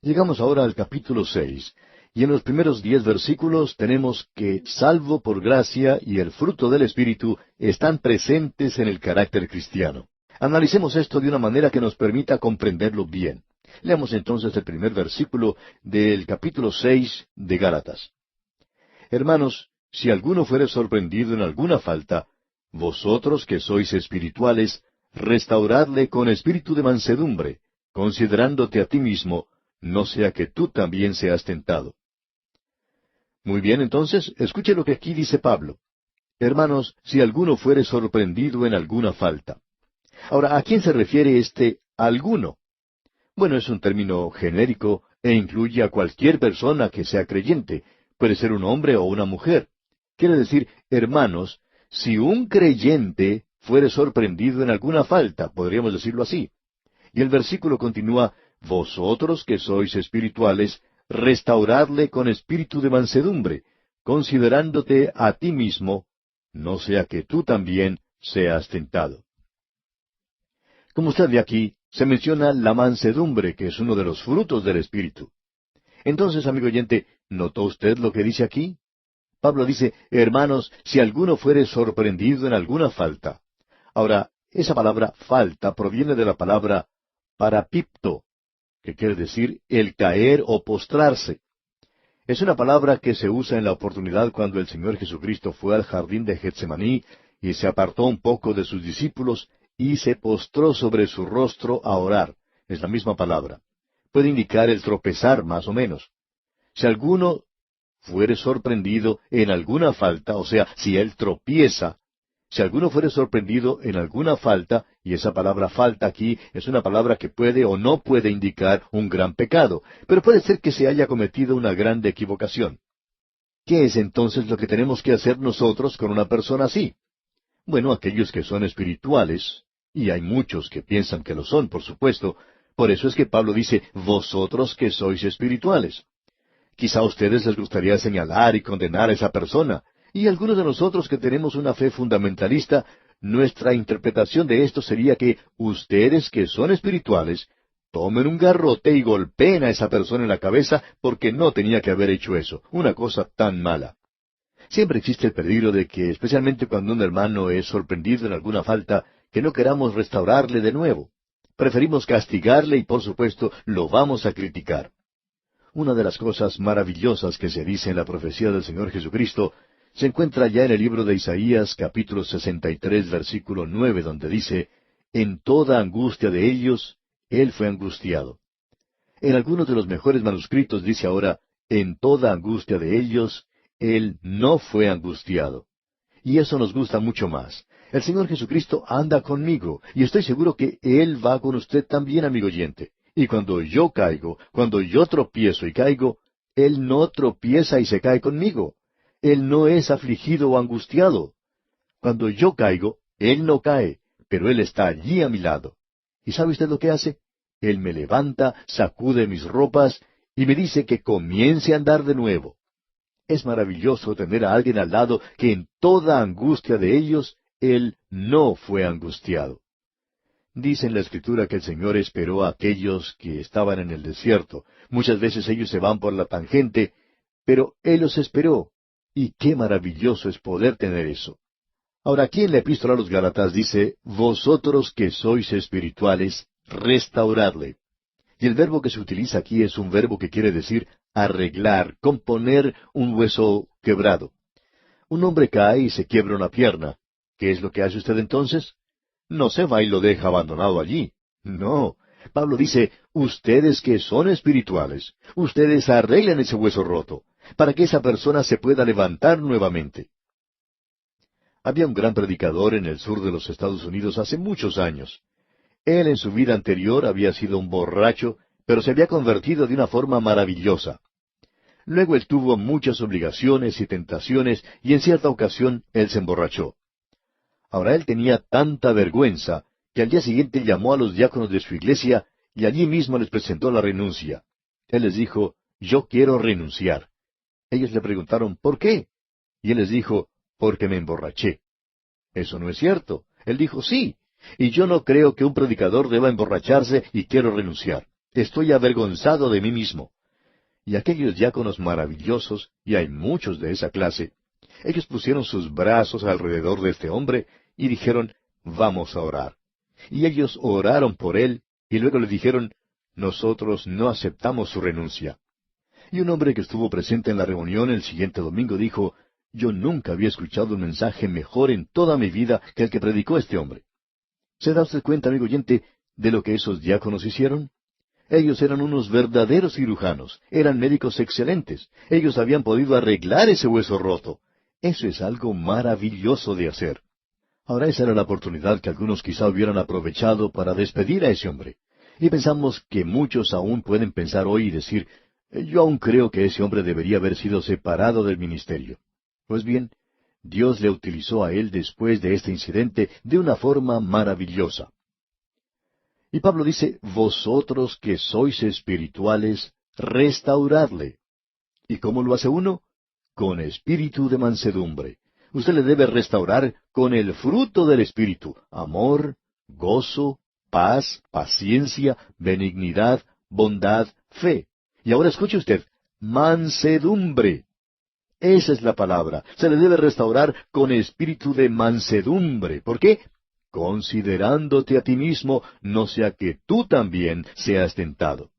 Llegamos ahora al capítulo 6, y en los primeros 10 versículos tenemos que, salvo por gracia y el fruto del Espíritu, están presentes en el carácter cristiano. Analicemos esto de una manera que nos permita comprenderlo bien. Leamos entonces el primer versículo del capítulo 6 de Gálatas. Hermanos, si alguno fuere sorprendido en alguna falta, vosotros que sois espirituales, restauradle con espíritu de mansedumbre, considerándote a ti mismo, no sea que tú también seas tentado. Muy bien, entonces, escuche lo que aquí dice Pablo. Hermanos, si alguno fuere sorprendido en alguna falta. Ahora, ¿a quién se refiere este alguno? Bueno, es un término genérico e incluye a cualquier persona que sea creyente. Puede ser un hombre o una mujer. Quiere decir, hermanos, si un creyente fuere sorprendido en alguna falta, podríamos decirlo así. Y el versículo continúa, vosotros que sois espirituales, restauradle con espíritu de mansedumbre, considerándote a ti mismo, no sea que tú también seas tentado. Como usted ve aquí, se menciona la mansedumbre, que es uno de los frutos del Espíritu. Entonces, amigo oyente, ¿notó usted lo que dice aquí? Pablo dice, hermanos, si alguno fuere sorprendido en alguna falta. Ahora, esa palabra falta proviene de la palabra parapipto, que quiere decir el caer o postrarse. Es una palabra que se usa en la oportunidad cuando el Señor Jesucristo fue al jardín de Getsemaní y se apartó un poco de sus discípulos y se postró sobre su rostro a orar. Es la misma palabra. Puede indicar el tropezar, más o menos. Si alguno fuere sorprendido en alguna falta, o sea, si él tropieza, si alguno fuere sorprendido en alguna falta, y esa palabra falta aquí es una palabra que puede o no puede indicar un gran pecado, pero puede ser que se haya cometido una grande equivocación. ¿Qué es entonces lo que tenemos que hacer nosotros con una persona así? Bueno, aquellos que son espirituales, y hay muchos que piensan que lo son, por supuesto, por eso es que Pablo dice, vosotros que sois espirituales. Quizá a ustedes les gustaría señalar y condenar a esa persona, y algunos de nosotros que tenemos una fe fundamentalista, nuestra interpretación de esto sería que ustedes que son espirituales, tomen un garrote y golpeen a esa persona en la cabeza porque no tenía que haber hecho eso, una cosa tan mala. Siempre existe el peligro de que, especialmente cuando un hermano es sorprendido en alguna falta, que no queramos restaurarle de nuevo. Preferimos castigarle y, por supuesto, lo vamos a criticar. Una de las cosas maravillosas que se dice en la profecía del Señor Jesucristo se encuentra ya en el libro de Isaías, capítulo 63, versículo 9, donde dice, en toda angustia de ellos, Él fue angustiado. En algunos de los mejores manuscritos dice ahora, en toda angustia de ellos, Él no fue angustiado. Y eso nos gusta mucho más. El Señor Jesucristo anda conmigo, y estoy seguro que Él va con usted también, amigo oyente. Y cuando yo caigo, cuando yo tropiezo y caigo, Él no tropieza y se cae conmigo. Él no es afligido o angustiado. Cuando yo caigo, Él no cae, pero Él está allí a mi lado. ¿Y sabe usted lo que hace? Él me levanta, sacude mis ropas y me dice que comience a andar de nuevo. Es maravilloso tener a alguien al lado que en toda angustia de ellos, Él no fue angustiado. Dice en la Escritura que el Señor esperó a aquellos que estaban en el desierto. Muchas veces ellos se van por la tangente, pero Él los esperó. Y qué maravilloso es poder tener eso. Ahora, aquí en la Epístola a los Gálatas dice, vosotros que sois espirituales, restauradle. Y el verbo que se utiliza aquí es un verbo que quiere decir arreglar, componer un hueso quebrado. Un hombre cae y se quiebra una pierna. ¿Qué es lo que hace usted entonces? No se va y lo deja abandonado allí. No. Pablo dice, ustedes que son espirituales, ustedes arreglen ese hueso roto, para que esa persona se pueda levantar nuevamente. Había un gran predicador en el sur de los Estados Unidos hace muchos años. Él en su vida anterior había sido un borracho, pero se había convertido de una forma maravillosa. Luego él tuvo muchas obligaciones y tentaciones, y en cierta ocasión él se emborrachó. Ahora él tenía tanta vergüenza que al día siguiente llamó a los diáconos de su iglesia y allí mismo les presentó la renuncia. Él les dijo, yo quiero renunciar. Ellos le preguntaron, ¿por qué? Y él les dijo, porque me emborraché. Eso no es cierto. Él dijo, sí, y yo no creo que un predicador deba emborracharse y quiero renunciar. Estoy avergonzado de mí mismo. Y aquellos diáconos maravillosos, y hay muchos de esa clase, ellos pusieron sus brazos alrededor de este hombre y dijeron, vamos a orar. Y ellos oraron por él, y luego le dijeron, nosotros no aceptamos su renuncia. Y un hombre que estuvo presente en la reunión el siguiente domingo dijo, yo nunca había escuchado un mensaje mejor en toda mi vida que el que predicó este hombre. ¿Se da usted cuenta, amigo oyente, de lo que esos diáconos hicieron? Ellos eran unos verdaderos cirujanos, eran médicos excelentes, ellos habían podido arreglar ese hueso roto. Eso es algo maravilloso de hacer. Ahora esa era la oportunidad que algunos quizá hubieran aprovechado para despedir a ese hombre. Y pensamos que muchos aún pueden pensar hoy y decir, yo aún creo que ese hombre debería haber sido separado del ministerio. Pues bien, Dios le utilizó a él después de este incidente de una forma maravillosa. Y Pablo dice, vosotros que sois espirituales, restauradle. ¿Y cómo lo hace uno? Con espíritu de mansedumbre. Usted le debe restaurar con el fruto del Espíritu, amor, gozo, paz, paciencia, benignidad, bondad, fe. Y ahora escuche usted, mansedumbre. Esa es la palabra. Se le debe restaurar con espíritu de mansedumbre. ¿Por qué? Considerándote a ti mismo, no sea que tú también seas tentado.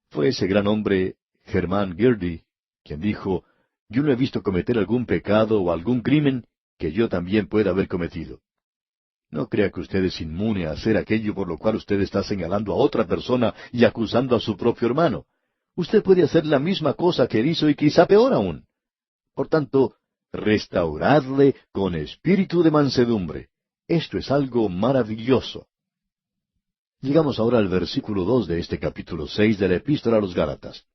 Fue ese gran hombre, Germán Girdy, quien dijo, yo no he visto cometer algún pecado o algún crimen que yo también pueda haber cometido. No crea que usted es inmune a hacer aquello por lo cual usted está señalando a otra persona y acusando a su propio hermano. Usted puede hacer la misma cosa que él hizo y quizá peor aún. Por tanto, restauradle con espíritu de mansedumbre. Esto es algo maravilloso. Llegamos ahora al versículo 2 de este capítulo 6 de la Epístola a los Gálatas.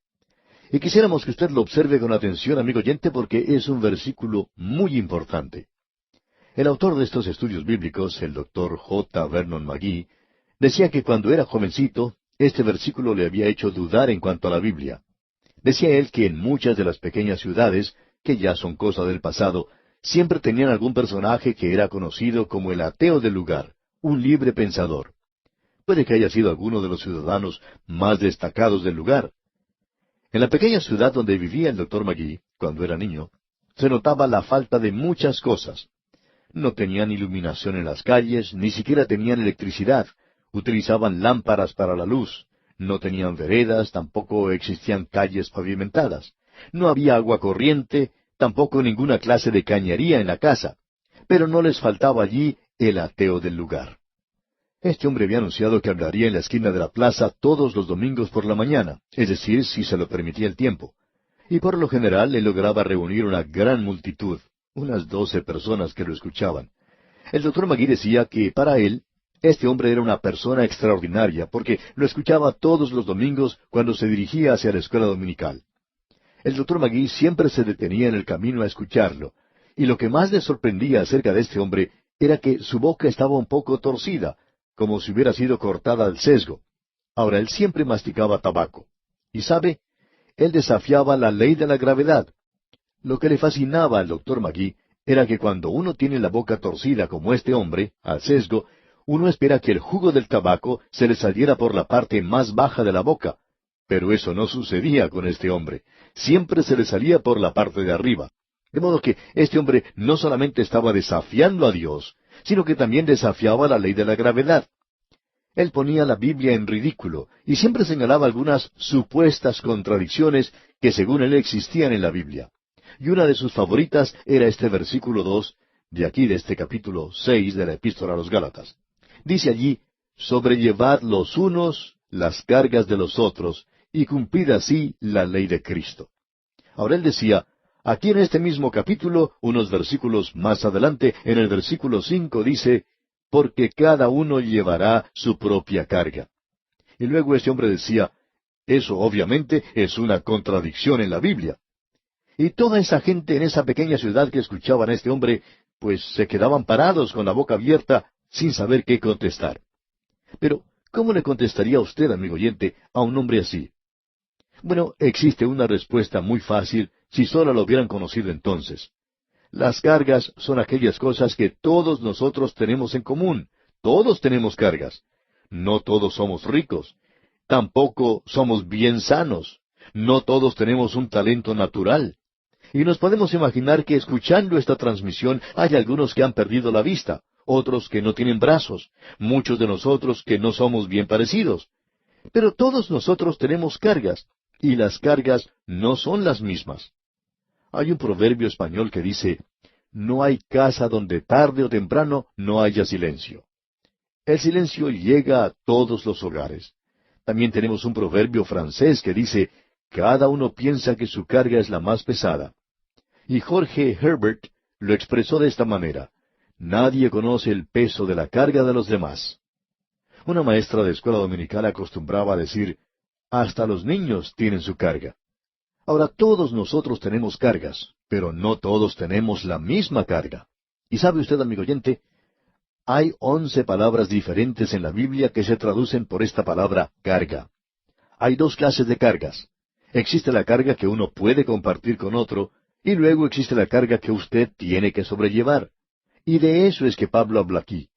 Y quisiéramos que usted lo observe con atención, amigo oyente, porque es un versículo muy importante. El autor de estos estudios bíblicos, el doctor J. Vernon McGee, decía que cuando era jovencito, este versículo le había hecho dudar en cuanto a la Biblia. Decía él que en muchas de las pequeñas ciudades, que ya son cosa del pasado, siempre tenían algún personaje que era conocido como el ateo del lugar, un libre pensador. Puede que haya sido alguno de los ciudadanos más destacados del lugar. En la pequeña ciudad donde vivía el doctor McGee, cuando era niño, se notaba la falta de muchas cosas. No tenían iluminación en las calles, ni siquiera tenían electricidad. Utilizaban lámparas para la luz. No tenían veredas, tampoco existían calles pavimentadas. No había agua corriente, tampoco ninguna clase de cañería en la casa. Pero no les faltaba allí el ateo del lugar. Este hombre había anunciado que hablaría en la esquina de la plaza todos los domingos por la mañana, es decir, si se lo permitía el tiempo. Y por lo general él lograba reunir una gran multitud, unas 12 personas que lo escuchaban. El doctor McGee decía que para él, este hombre era una persona extraordinaria, porque lo escuchaba todos los domingos cuando se dirigía hacia la escuela dominical. El doctor McGee siempre se detenía en el camino a escucharlo, y lo que más le sorprendía acerca de este hombre era que su boca estaba un poco torcida, como si hubiera sido cortada al sesgo. Ahora, él siempre masticaba tabaco. Y sabe, él desafiaba la ley de la gravedad. Lo que le fascinaba al doctor McGee era que cuando uno tiene la boca torcida como este hombre, al sesgo, uno espera que el jugo del tabaco se le saliera por la parte más baja de la boca. Pero eso no sucedía con este hombre. Siempre se le salía por la parte de arriba. De modo que este hombre no solamente estaba desafiando a Dios, sino que también desafiaba la ley de la gravedad. Él ponía la Biblia en ridículo y siempre señalaba algunas supuestas contradicciones que según él existían en la Biblia. Y una de sus favoritas era este versículo 2, de aquí de este capítulo 6 de la Epístola a los Gálatas. Dice allí, sobrellevad los unos las cargas de los otros, y cumplid así la ley de Cristo. Ahora él decía, aquí en este mismo capítulo, unos versículos más adelante, en el versículo 5 dice, porque cada uno llevará su propia carga. Y luego este hombre decía, eso obviamente es una contradicción en la Biblia. Y toda esa gente en esa pequeña ciudad que escuchaban a este hombre, pues se quedaban parados con la boca abierta, sin saber qué contestar. Pero, ¿cómo le contestaría usted, amigo oyente, a un hombre así? Bueno, existe una respuesta muy fácil si solo lo hubieran conocido entonces. Las cargas son aquellas cosas que todos nosotros tenemos en común. Todos tenemos cargas. No todos somos ricos. Tampoco somos bien sanos. No todos tenemos un talento natural. Y nos podemos imaginar que escuchando esta transmisión hay algunos que han perdido la vista, otros que no tienen brazos, muchos de nosotros que no somos bien parecidos. Pero todos nosotros tenemos cargas, y las cargas no son las mismas. Hay un proverbio español que dice, no hay casa donde tarde o temprano no haya silencio. El silencio llega a todos los hogares. También tenemos un proverbio francés que dice, cada uno piensa que su carga es la más pesada. Y Jorge Herbert lo expresó de esta manera, nadie conoce el peso de la carga de los demás. Una maestra de escuela dominical acostumbraba a decir, hasta los niños tienen su carga. Ahora todos nosotros tenemos cargas, pero no todos tenemos la misma carga. ¿Y sabe usted, amigo oyente? Hay 11 palabras diferentes en la Biblia que se traducen por esta palabra carga. Hay dos clases de cargas. Existe la carga que uno puede compartir con otro, y luego existe la carga que usted tiene que sobrellevar. Y de eso es que Pablo habla aquí.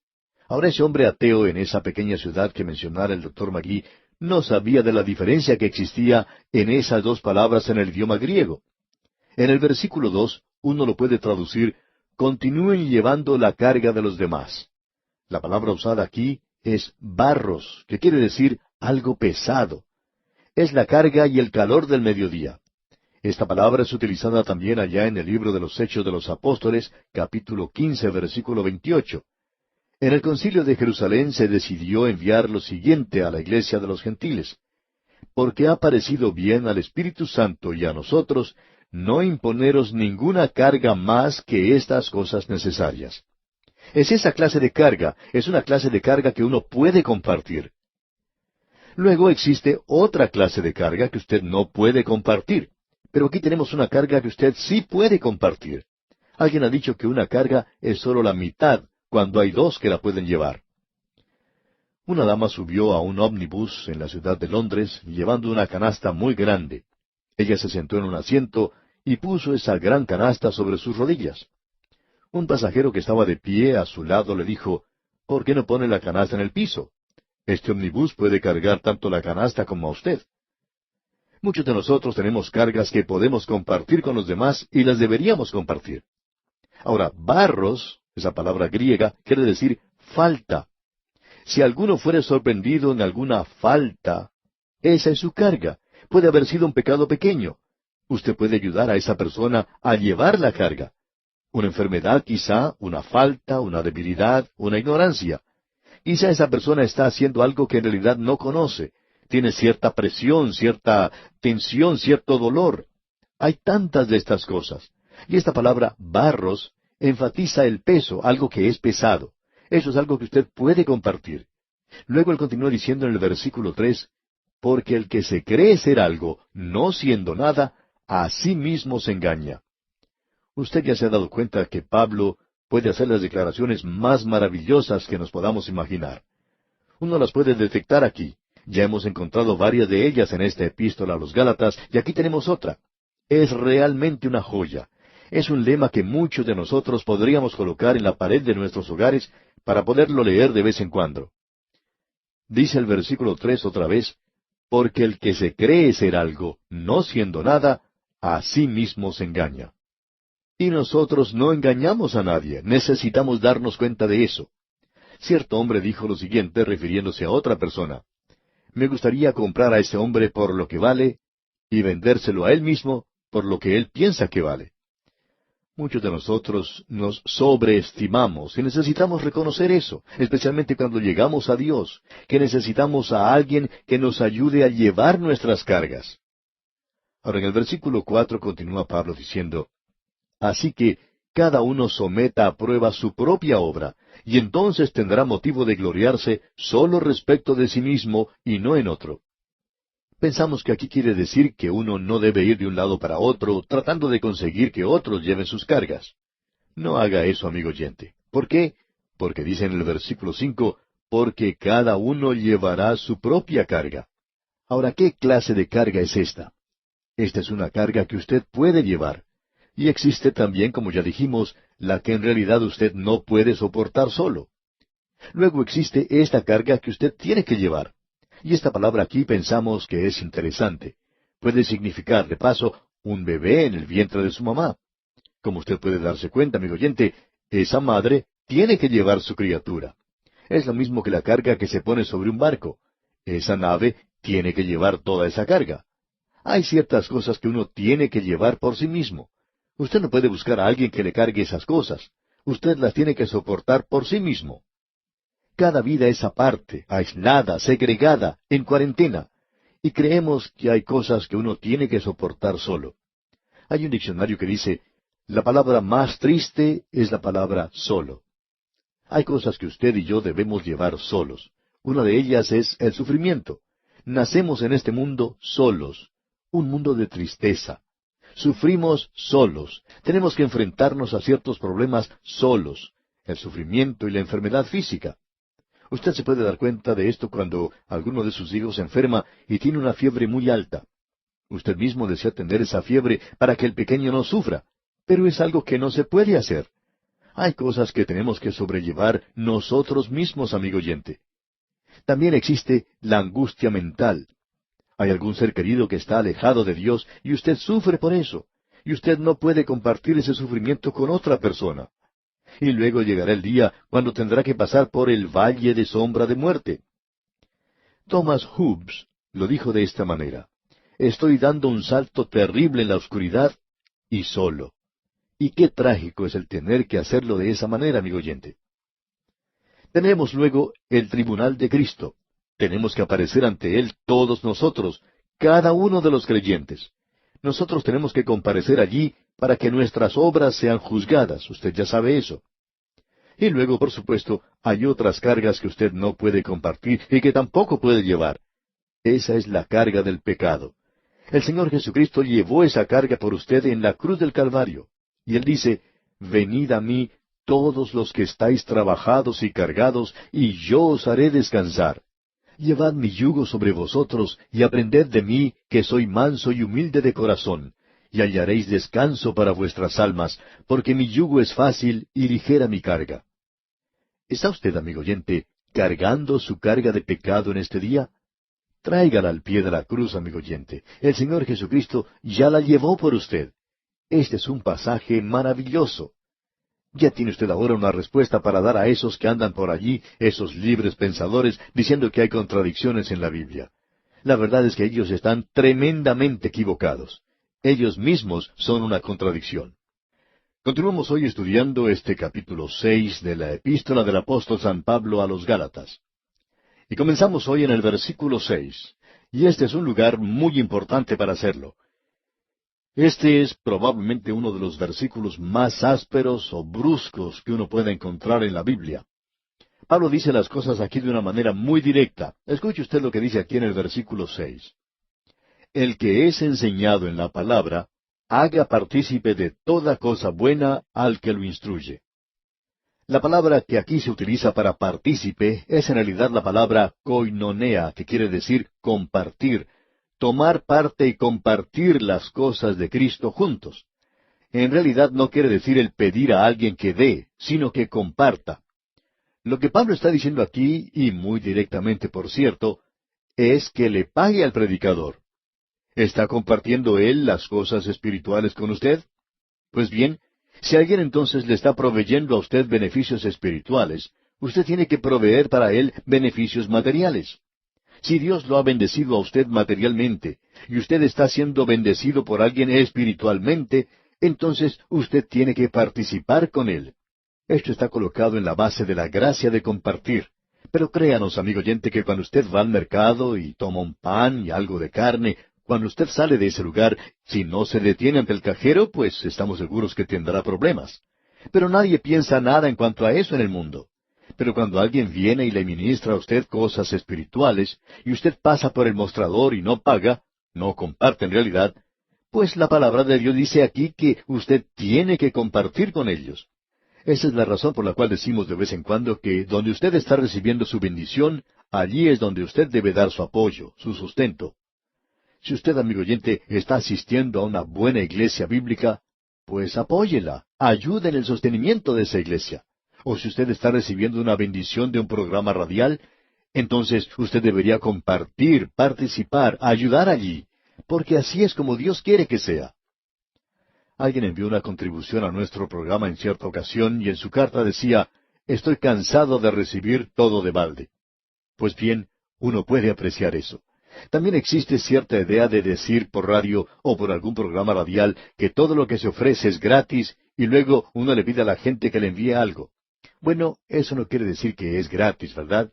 Ahora ese hombre ateo en esa pequeña ciudad que mencionara el Dr. Magui no sabía de la diferencia que existía en esas dos palabras en el idioma griego. En el versículo 2, uno lo puede traducir, continúen llevando la carga de los demás. La palabra usada aquí es barros, que quiere decir algo pesado. Es la carga y el calor del mediodía. Esta palabra es utilizada también allá en el libro de los Hechos de los Apóstoles, capítulo 15, versículo 28. En el concilio de Jerusalén se decidió enviar lo siguiente a la iglesia de los gentiles. Porque ha parecido bien al Espíritu Santo y a nosotros no imponeros ninguna carga más que estas cosas necesarias. Es esa clase de carga, es una clase de carga que uno puede compartir. Luego existe otra clase de carga que usted no puede compartir. Pero aquí tenemos una carga que usted sí puede compartir. Alguien ha dicho que una carga es solo la mitad, cuando hay dos que la pueden llevar. Una dama subió a un ómnibus en la ciudad de Londres, llevando una canasta muy grande. Ella se sentó en un asiento y puso esa gran canasta sobre sus rodillas. Un pasajero que estaba de pie a su lado le dijo, ¿por qué no pone la canasta en el piso? Este ómnibus puede cargar tanto la canasta como a usted. Muchos de nosotros tenemos cargas que podemos compartir con los demás y las deberíamos compartir. Ahora, barros, esa palabra griega, quiere decir falta. Si alguno fuere sorprendido en alguna falta, esa es su carga. Puede haber sido un pecado pequeño. Usted puede ayudar a esa persona a llevar la carga. Una enfermedad quizá, una falta, una debilidad, una ignorancia. Quizá esa persona está haciendo algo que en realidad no conoce. Tiene cierta presión, cierta tensión, cierto dolor. Hay tantas de estas cosas. Y esta palabra barros enfatiza el peso, algo que es pesado. Eso es algo que usted puede compartir. Luego él continúa diciendo en el versículo 3, porque el que se cree ser algo, no siendo nada, a sí mismo se engaña. Usted ya se ha dado cuenta que Pablo puede hacer las declaraciones más maravillosas que nos podamos imaginar. Uno las puede detectar aquí. Ya hemos encontrado varias de ellas en esta epístola a los Gálatas, y aquí tenemos otra. Es realmente una joya. Es un lema que muchos de nosotros podríamos colocar en la pared de nuestros hogares para poderlo leer de vez en cuando. Dice el versículo 3 otra vez, porque el que se cree ser algo, no siendo nada, a sí mismo se engaña. Y nosotros no engañamos a nadie, necesitamos darnos cuenta de eso. Cierto hombre dijo lo siguiente refiriéndose a otra persona. Me gustaría comprar a ese hombre por lo que vale y vendérselo a él mismo por lo que él piensa que vale. Muchos de nosotros nos sobreestimamos y necesitamos reconocer eso, especialmente cuando llegamos a Dios, que necesitamos a alguien que nos ayude a llevar nuestras cargas. Ahora en el versículo 4 continúa Pablo diciendo, así que cada uno someta a prueba su propia obra, y entonces tendrá motivo de gloriarse solo respecto de sí mismo y no en otro. Pensamos que aquí quiere decir que uno no debe ir de un lado para otro tratando de conseguir que otros lleven sus cargas. No haga eso, amigo oyente. ¿Por qué? Porque dice en el versículo 5, porque cada uno llevará su propia carga. Ahora, ¿qué clase de carga es esta? Esta es una carga que usted puede llevar. Y existe también, como ya dijimos, la que en realidad usted no puede soportar solo. Luego existe esta carga que usted tiene que llevar. Y esta palabra aquí pensamos que es interesante. Puede significar, de paso, un bebé en el vientre de su mamá. Como usted puede darse cuenta, amigo oyente, esa madre tiene que llevar su criatura. Es lo mismo que la carga que se pone sobre un barco. Esa nave tiene que llevar toda esa carga. Hay ciertas cosas que uno tiene que llevar por sí mismo. Usted no puede buscar a alguien que le cargue esas cosas. Usted las tiene que soportar por sí mismo. Cada vida es aparte, aislada, segregada, en cuarentena. Y creemos que hay cosas que uno tiene que soportar solo. Hay un diccionario que dice, la palabra más triste es la palabra solo. Hay cosas que usted y yo debemos llevar solos. Una de ellas es el sufrimiento. Nacemos en este mundo solos, un mundo de tristeza. Sufrimos solos. Tenemos que enfrentarnos a ciertos problemas solos, el sufrimiento y la enfermedad física. Usted se puede dar cuenta de esto cuando alguno de sus hijos se enferma y tiene una fiebre muy alta. Usted mismo desea tener esa fiebre para que el pequeño no sufra, pero es algo que no se puede hacer. Hay cosas que tenemos que sobrellevar nosotros mismos, amigo oyente. También existe la angustia mental. Hay algún ser querido que está alejado de Dios y usted sufre por eso, y usted no puede compartir ese sufrimiento con otra persona. Y luego llegará el día cuando tendrá que pasar por el valle de sombra de muerte. Thomas Hobbes lo dijo de esta manera: estoy dando un salto terrible en la oscuridad y solo. Y qué trágico es el tener que hacerlo de esa manera, amigo oyente. Tenemos luego el tribunal de Cristo. Tenemos que aparecer ante Él todos nosotros, cada uno de los creyentes. Nosotros tenemos que comparecer allí para que nuestras obras sean juzgadas. Usted ya sabe eso. Y luego, por supuesto, hay otras cargas que usted no puede compartir y que tampoco puede llevar. Esa es la carga del pecado. El Señor Jesucristo llevó esa carga por usted en la cruz del Calvario. Y Él dice, venid a mí todos los que estáis trabajados y cargados, y yo os haré descansar. Llevad mi yugo sobre vosotros, y aprended de mí, que soy manso y humilde de corazón, y hallaréis descanso para vuestras almas, porque mi yugo es fácil y ligera mi carga. ¿Está usted, amigo oyente, cargando su carga de pecado en este día? Tráigala al pie de la cruz, amigo oyente. El Señor Jesucristo ya la llevó por usted. Este es un pasaje maravilloso. Ya tiene usted ahora una respuesta para dar a esos que andan por allí, esos libres pensadores, diciendo que hay contradicciones en la Biblia. La verdad es que ellos están tremendamente equivocados. Ellos mismos son una contradicción. Continuamos hoy estudiando este capítulo 6 de la epístola del apóstol San Pablo a los Gálatas. Y comenzamos hoy en el versículo 6. Y este es un lugar muy importante para hacerlo. Este es probablemente uno de los versículos más ásperos o bruscos que uno pueda encontrar en la Biblia. Pablo dice las cosas aquí de una manera muy directa. Escuche usted lo que dice aquí en el versículo 6. El que es enseñado en la palabra, haga partícipe de toda cosa buena al que lo instruye. La palabra que aquí se utiliza para partícipe es en realidad la palabra koinonea, que quiere decir compartir, tomar parte y compartir las cosas de Cristo juntos. En realidad no quiere decir el pedir a alguien que dé, sino que comparta. Lo que Pablo está diciendo aquí, y muy directamente por cierto, es que le pague al predicador. ¿Está compartiendo él las cosas espirituales con usted? Pues bien, si alguien entonces le está proveyendo a usted beneficios espirituales, usted tiene que proveer para él beneficios materiales. Si Dios lo ha bendecido a usted materialmente, y usted está siendo bendecido por alguien espiritualmente, entonces usted tiene que participar con él. Esto está colocado en la base de la gracia de compartir. Pero créanos, amigo oyente, que cuando usted va al mercado y toma un pan y algo de carne, cuando usted sale de ese lugar, si no se detiene ante el cajero, pues estamos seguros que tendrá problemas. Pero nadie piensa nada en cuanto a eso en el mundo. Pero cuando alguien viene y le ministra a usted cosas espirituales, y usted pasa por el mostrador y no paga, no comparte en realidad, pues la palabra de Dios dice aquí que usted tiene que compartir con ellos. Esa es la razón por la cual decimos de vez en cuando que donde usted está recibiendo su bendición, allí es donde usted debe dar su apoyo, su sustento. Si usted, amigo oyente, está asistiendo a una buena iglesia bíblica, pues apóyela, ayude en el sostenimiento de esa iglesia. O si usted está recibiendo una bendición de un programa radial, Entonces usted debería compartir, participar, ayudar allí, porque así es como Dios quiere que sea. Alguien envió una contribución a nuestro programa en cierta ocasión y en su carta decía, estoy cansado de recibir todo de balde. Pues bien, uno puede apreciar eso. También existe cierta idea de decir por radio o por algún programa radial que todo lo que se ofrece es gratis y luego uno le pide a la gente que le envíe algo. Bueno, eso no quiere decir que es gratis, ¿verdad?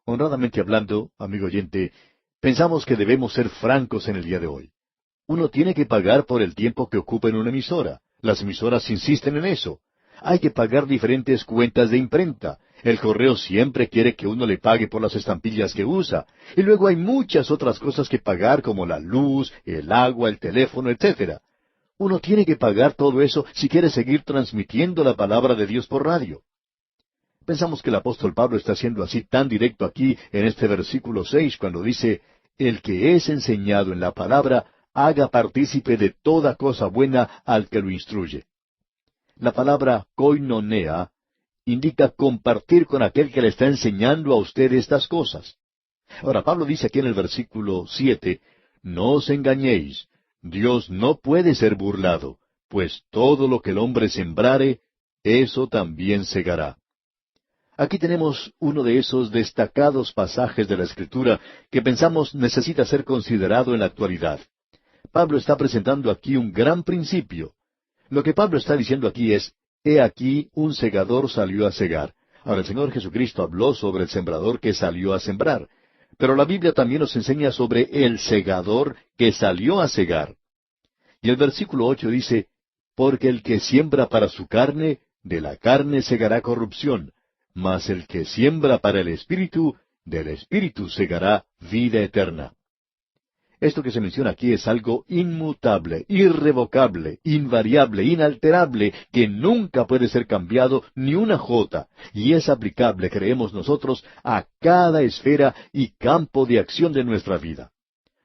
Honradamente hablando, amigo oyente, pensamos que debemos ser francos en el día de hoy. Uno tiene que pagar por el tiempo que ocupa en una emisora. Las emisoras insisten en eso. Hay que pagar diferentes cuentas de imprenta. El correo siempre quiere que uno le pague por las estampillas que usa. Y luego hay muchas otras cosas que pagar como la luz, el agua, el teléfono, etcétera. Uno tiene que pagar todo eso si quiere seguir transmitiendo la palabra de Dios por radio. Pensamos que el apóstol Pablo está siendo así tan directo aquí en este versículo 6 cuando dice, el que es enseñado en la palabra, haga partícipe de toda cosa buena al que lo instruye. La palabra koinonea indica compartir con aquel que le está enseñando a usted estas cosas. Ahora, Pablo dice aquí en el versículo 7, no os engañéis, Dios no puede ser burlado, pues todo lo que el hombre sembrare, eso también segará. Aquí tenemos uno de esos destacados pasajes de la Escritura que pensamos necesita ser considerado en la actualidad. Pablo está presentando aquí un gran principio. Lo que Pablo está diciendo aquí es, he aquí un segador salió a segar. Ahora el Señor Jesucristo habló sobre el sembrador que salió a sembrar, pero la Biblia también nos enseña sobre el segador que salió a segar. Y el versículo 8 dice, porque el que siembra para su carne, de la carne segará corrupción, mas el que siembra para el Espíritu, del Espíritu segará vida eterna. Esto que se menciona aquí es algo inmutable, irrevocable, invariable, inalterable, que nunca puede ser cambiado ni una jota, y es aplicable, creemos nosotros, a cada esfera y campo de acción de nuestra vida.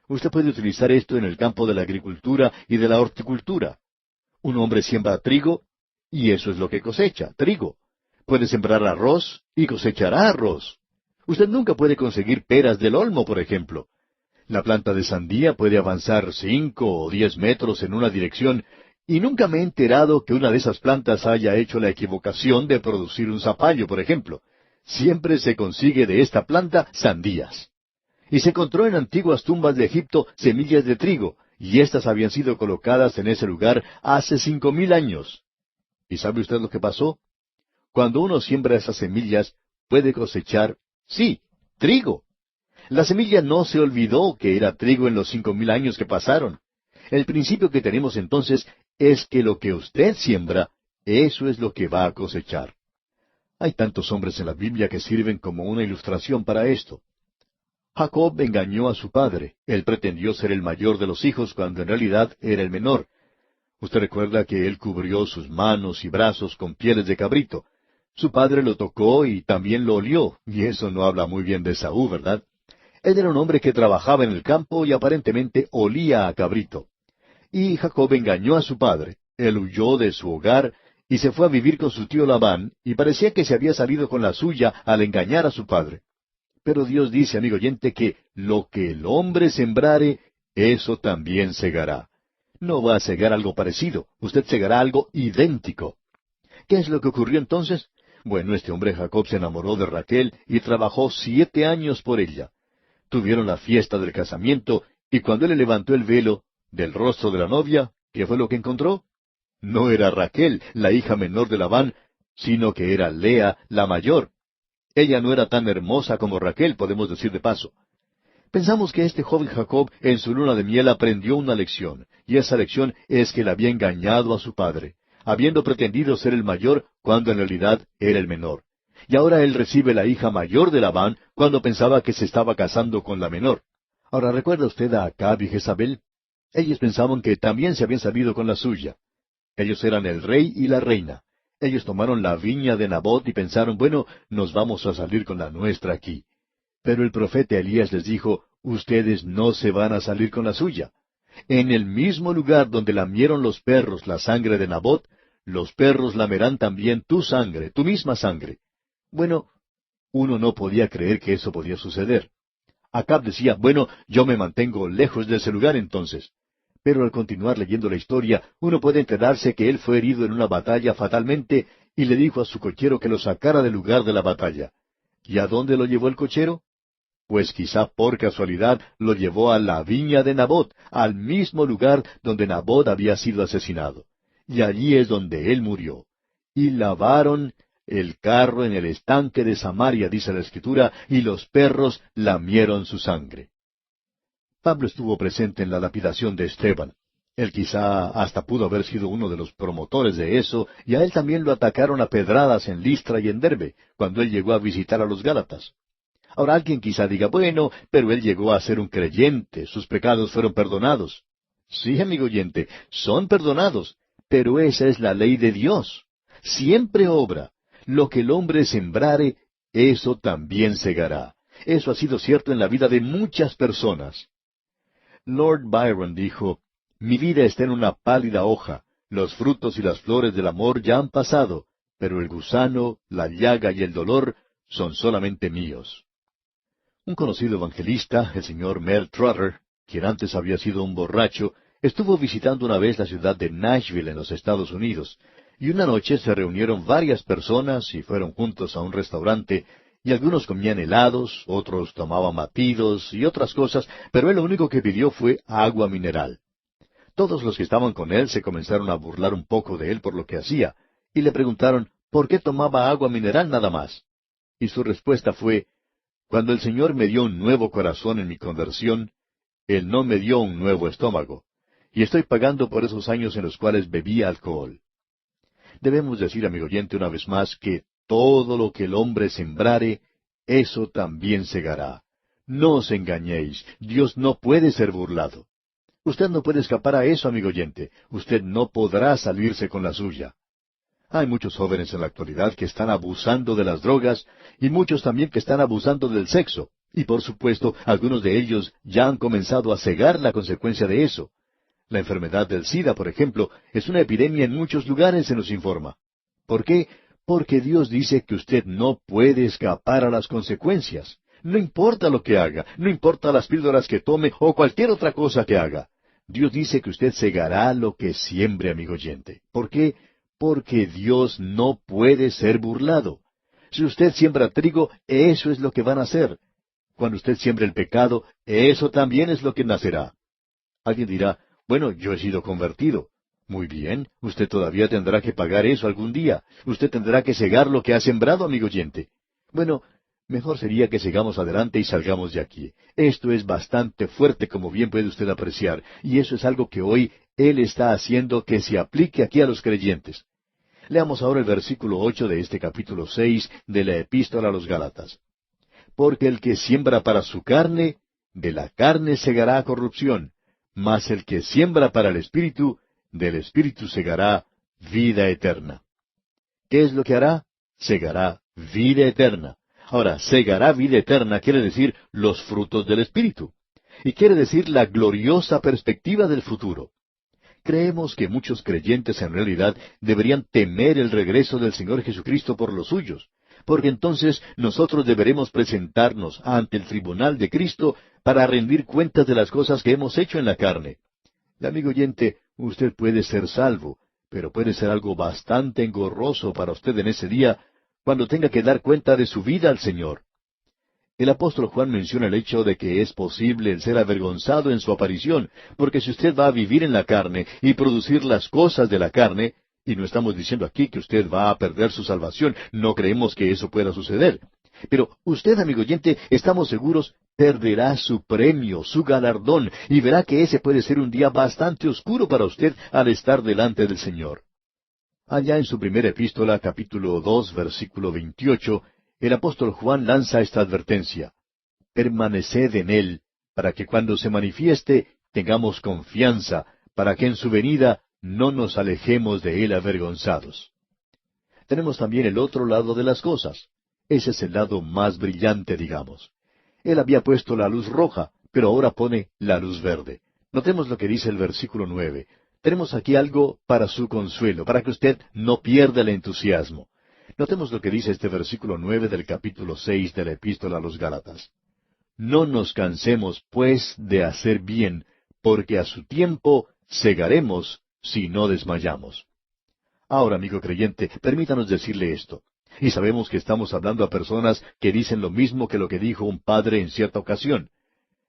Usted puede utilizar esto en el campo de la agricultura y de la horticultura. Un hombre siembra trigo, y eso es lo que cosecha, trigo. Puede sembrar arroz, y cosechará arroz. Usted nunca puede conseguir peras del olmo, por ejemplo. La planta de sandía puede avanzar 5 o 10 metros en una dirección, y nunca me he enterado que una de esas plantas haya hecho la equivocación de producir un zapallo, por ejemplo. Siempre se consigue de esta planta sandías. Y se encontró en antiguas tumbas de Egipto semillas de trigo, y éstas habían sido colocadas en ese lugar hace 5,000 años. ¿Y sabe usted lo que pasó? Cuando uno siembra esas semillas, puede cosechar, sí, trigo. La semilla no se olvidó que era trigo en los 5,000 años que pasaron. El principio que tenemos entonces es que lo que usted siembra, eso es lo que va a cosechar. Hay tantos hombres en la Biblia que sirven como una ilustración para esto. Jacob engañó a su padre. Él pretendió ser el mayor de los hijos cuando en realidad era el menor. Usted recuerda que él cubrió sus manos y brazos con pieles de cabrito. Su padre lo tocó y también lo olió, y eso no habla muy bien de Esaú, ¿verdad? Él era un hombre que trabajaba en el campo y aparentemente olía a cabrito. Y Jacob engañó a su padre. Él huyó de su hogar y se fue a vivir con su tío Labán, y parecía que se había salido con la suya al engañar a su padre. Pero Dios dice, amigo oyente, que lo que el hombre sembrare, eso también segará. No va a segar algo parecido, usted segará algo idéntico. ¿Qué es lo que ocurrió entonces? Bueno, este hombre Jacob se enamoró de Raquel y trabajó 7 años por ella. Tuvieron la fiesta del casamiento, y cuando él le levantó el velo del rostro de la novia, ¿qué fue lo que encontró? No era Raquel, la hija menor de Labán, sino que era Lea, la mayor. Ella no era tan hermosa como Raquel, podemos decir de paso. Pensamos que este joven Jacob en su luna de miel aprendió una lección, y esa lección es que él había engañado a su padre, habiendo pretendido ser el mayor cuando en realidad era el menor. Y ahora él recibe la hija mayor de Labán cuando pensaba que se estaba casando con la menor. Ahora, ¿recuerda usted a Acab y Jezabel? Ellos pensaban que también se habían salido con la suya. Ellos eran el rey y la reina. Ellos tomaron la viña de Nabot y pensaron, bueno, nos vamos a salir con la nuestra aquí. Pero el profeta Elías les dijo, ustedes no se van a salir con la suya. En el mismo lugar donde lamieron los perros la sangre de Nabot, los perros lamerán también tu sangre, tu misma sangre. Bueno, Uno no podía creer que eso podía suceder. Acab decía, bueno, yo me mantengo lejos de ese lugar entonces. Pero al continuar leyendo la historia, uno puede enterarse que él fue herido en una batalla fatalmente y le dijo a su cochero que lo sacara del lugar de la batalla. ¿Y a dónde lo llevó el cochero? Pues quizá por casualidad lo llevó a la viña de Nabot, al mismo lugar donde Nabot había sido asesinado. Y allí es donde él murió. Y lavaron el carro en el estanque de Samaria, dice la Escritura, y los perros lamieron su sangre. Pablo estuvo presente en la lapidación de Esteban. Él quizá hasta pudo haber sido uno de los promotores de eso, y a él también lo atacaron a pedradas en Listra y en Derbe, cuando él llegó a visitar a los Gálatas. Ahora alguien quizá diga, bueno, pero él llegó a ser un creyente, sus pecados fueron perdonados. Sí, amigo oyente, son perdonados, pero esa es la ley de Dios. Siempre obra. Lo que el hombre sembrare, eso también segará. Eso ha sido cierto en la vida de muchas personas. Lord Byron dijo, mi vida está en una pálida hoja, los frutos y las flores del amor ya han pasado, pero el gusano, la llaga y el dolor son solamente míos. Un conocido evangelista, el señor Mel Trotter, quien antes había sido un borracho, estuvo visitando una vez la ciudad de Nashville en los Estados Unidos, y una noche se reunieron varias personas y fueron juntos a un restaurante, y algunos comían helados, otros tomaban batidos y otras cosas, pero él lo único que pidió fue agua mineral. Todos los que estaban con él se comenzaron a burlar un poco de él por lo que hacía, y le preguntaron por qué tomaba agua mineral nada más. Y su respuesta fue, cuando el Señor me dio un nuevo corazón en mi conversión, Él no me dio un nuevo estómago, y estoy pagando por esos años en los cuales bebía alcohol. Debemos decir, amigo oyente, una vez más, que todo lo que el hombre sembrare, eso también segará. No os engañéis, Dios no puede ser burlado. Usted no puede escapar a eso, amigo oyente. Usted no podrá salirse con la suya. Hay muchos jóvenes en la actualidad que están abusando de las drogas y muchos también que están abusando del sexo. Y por supuesto, algunos de ellos ya han comenzado a cegar la consecuencia de eso. La enfermedad del SIDA, por ejemplo, es una epidemia en muchos lugares, se nos informa. ¿Por qué? Porque Dios dice que usted no puede escapar a las consecuencias. No importa lo que haga, no importa las píldoras que tome o cualquier otra cosa que haga. Dios dice que usted segará lo que siembre, amigo oyente. ¿Por qué? Porque Dios no puede ser burlado. Si usted siembra trigo, eso es lo que van a hacer. Cuando usted siembra el pecado, eso también es lo que nacerá. Alguien dirá, bueno, yo he sido convertido. Muy bien, usted todavía tendrá que pagar eso algún día. Usted tendrá que segar lo que ha sembrado, amigo oyente. Bueno, mejor sería que sigamos adelante y salgamos de aquí. Esto es bastante fuerte, como bien puede usted apreciar, y eso es algo que hoy Él está haciendo que se aplique aquí a los creyentes. Leamos ahora el versículo 8 de este capítulo 6 de la Epístola a los Gálatas. Porque el que siembra para su carne, de la carne segará corrupción, mas el que siembra para el Espíritu, del Espíritu segará vida eterna. ¿Qué es lo que hará? Segará vida eterna. Ahora, segará vida eterna quiere decir los frutos del Espíritu. Y quiere decir la gloriosa perspectiva del futuro. Creemos que muchos creyentes en realidad deberían temer el regreso del Señor Jesucristo por los suyos, porque entonces nosotros deberemos presentarnos ante el tribunal de Cristo para rendir cuentas de las cosas que hemos hecho en la carne. Y, amigo oyente, usted puede ser salvo, pero puede ser algo bastante engorroso para usted en ese día cuando tenga que dar cuenta de su vida al Señor. El apóstol Juan menciona el hecho de que es posible el ser avergonzado en su aparición, porque si usted va a vivir en la carne y producir las cosas de la carne, y no estamos diciendo aquí que usted va a perder su salvación, no creemos que eso pueda suceder. Pero usted, amigo oyente, estamos seguros, perderá su premio, su galardón, y verá que ese puede ser un día bastante oscuro para usted al estar delante del Señor. Allá en su primera epístola, capítulo 2, versículo 28, el apóstol Juan lanza esta advertencia. Permaneced en Él, para que cuando se manifieste tengamos confianza, para que en su venida no nos alejemos de Él avergonzados. Tenemos también el otro lado de las cosas. Ese es el lado más brillante, digamos. Él había puesto la luz roja, pero ahora pone la luz verde. Notemos lo que dice el versículo 9. Tenemos aquí algo para su consuelo, para que usted no pierda el entusiasmo. Notemos lo que dice este versículo 9 del capítulo 6 de la Epístola a los Gálatas. No nos cansemos, pues, de hacer bien, porque a su tiempo segaremos si no desmayamos. Ahora, amigo creyente, permítanos decirle esto. Y sabemos que estamos hablando a personas que dicen lo mismo que lo que dijo un padre en cierta ocasión.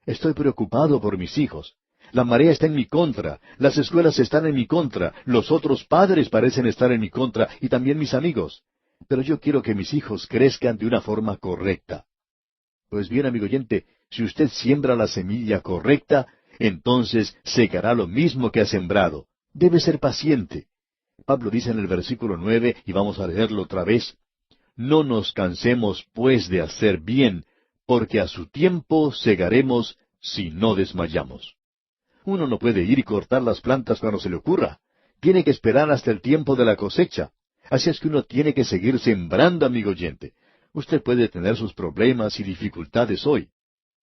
Estoy preocupado por mis hijos. La marea está en mi contra, las escuelas están en mi contra, los otros padres parecen estar en mi contra y también mis amigos. Pero yo quiero que mis hijos crezcan de una forma correcta. Pues bien, amigo oyente, si usted siembra la semilla correcta, entonces segará lo mismo que ha sembrado. Debe ser paciente. Pablo dice en el versículo 9, y vamos a leerlo otra vez, no nos cansemos pues de hacer bien, porque a su tiempo segaremos si no desmayamos. Uno no puede ir y cortar las plantas cuando se le ocurra. Tiene que esperar hasta el tiempo de la cosecha. Así es que uno tiene que seguir sembrando, amigo oyente. Usted puede tener sus problemas y dificultades hoy.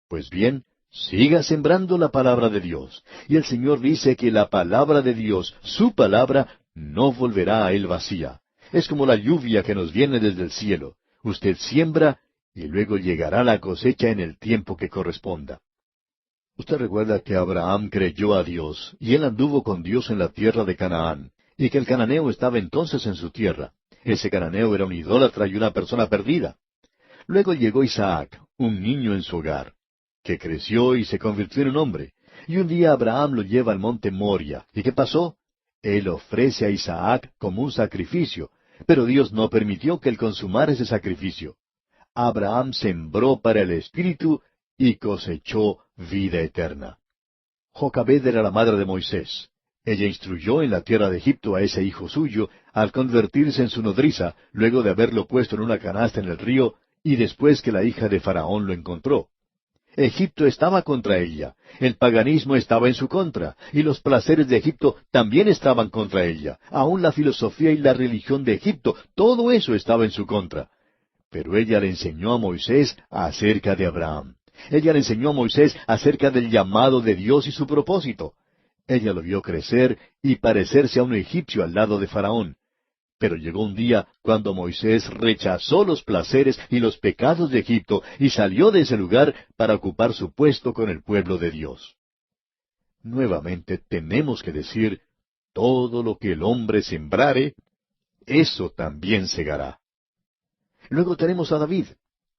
Pues bien, siga sembrando la palabra de Dios. Y el Señor dice que la palabra de Dios, su palabra, no volverá a él vacía. Es como la lluvia que nos viene desde el cielo. Usted siembra y luego llegará la cosecha en el tiempo que corresponda. Usted recuerda que Abraham creyó a Dios, y él anduvo con Dios en la tierra de Canaán, y que el cananeo estaba entonces en su tierra. Ese cananeo era un idólatra y una persona perdida. Luego llegó Isaac, un niño en su hogar, que creció y se convirtió en un hombre. Y un día Abraham lo lleva al monte Moria. ¿Y qué pasó? Él ofrece a Isaac como un sacrificio, pero Dios no permitió que él consumara ese sacrificio. Abraham sembró para el Espíritu y cosechó vida eterna. Jocabed era la madre de Moisés. Ella instruyó en la tierra de Egipto a ese hijo suyo al convertirse en su nodriza, luego de haberlo puesto en una canasta en el río, y después que la hija de Faraón lo encontró. Egipto estaba contra ella, el paganismo estaba en su contra, y los placeres de Egipto también estaban contra ella. Aún la filosofía y la religión de Egipto, todo eso estaba en su contra. Pero ella le enseñó a Moisés acerca de Abraham. Ella le enseñó a Moisés acerca del llamado de Dios y su propósito. Ella lo vio crecer y parecerse a un egipcio al lado de Faraón. Pero llegó un día cuando Moisés rechazó los placeres y los pecados de Egipto y salió de ese lugar para ocupar su puesto con el pueblo de Dios. Nuevamente tenemos que decir, todo lo que el hombre sembrare, eso también segará. Luego tenemos a David.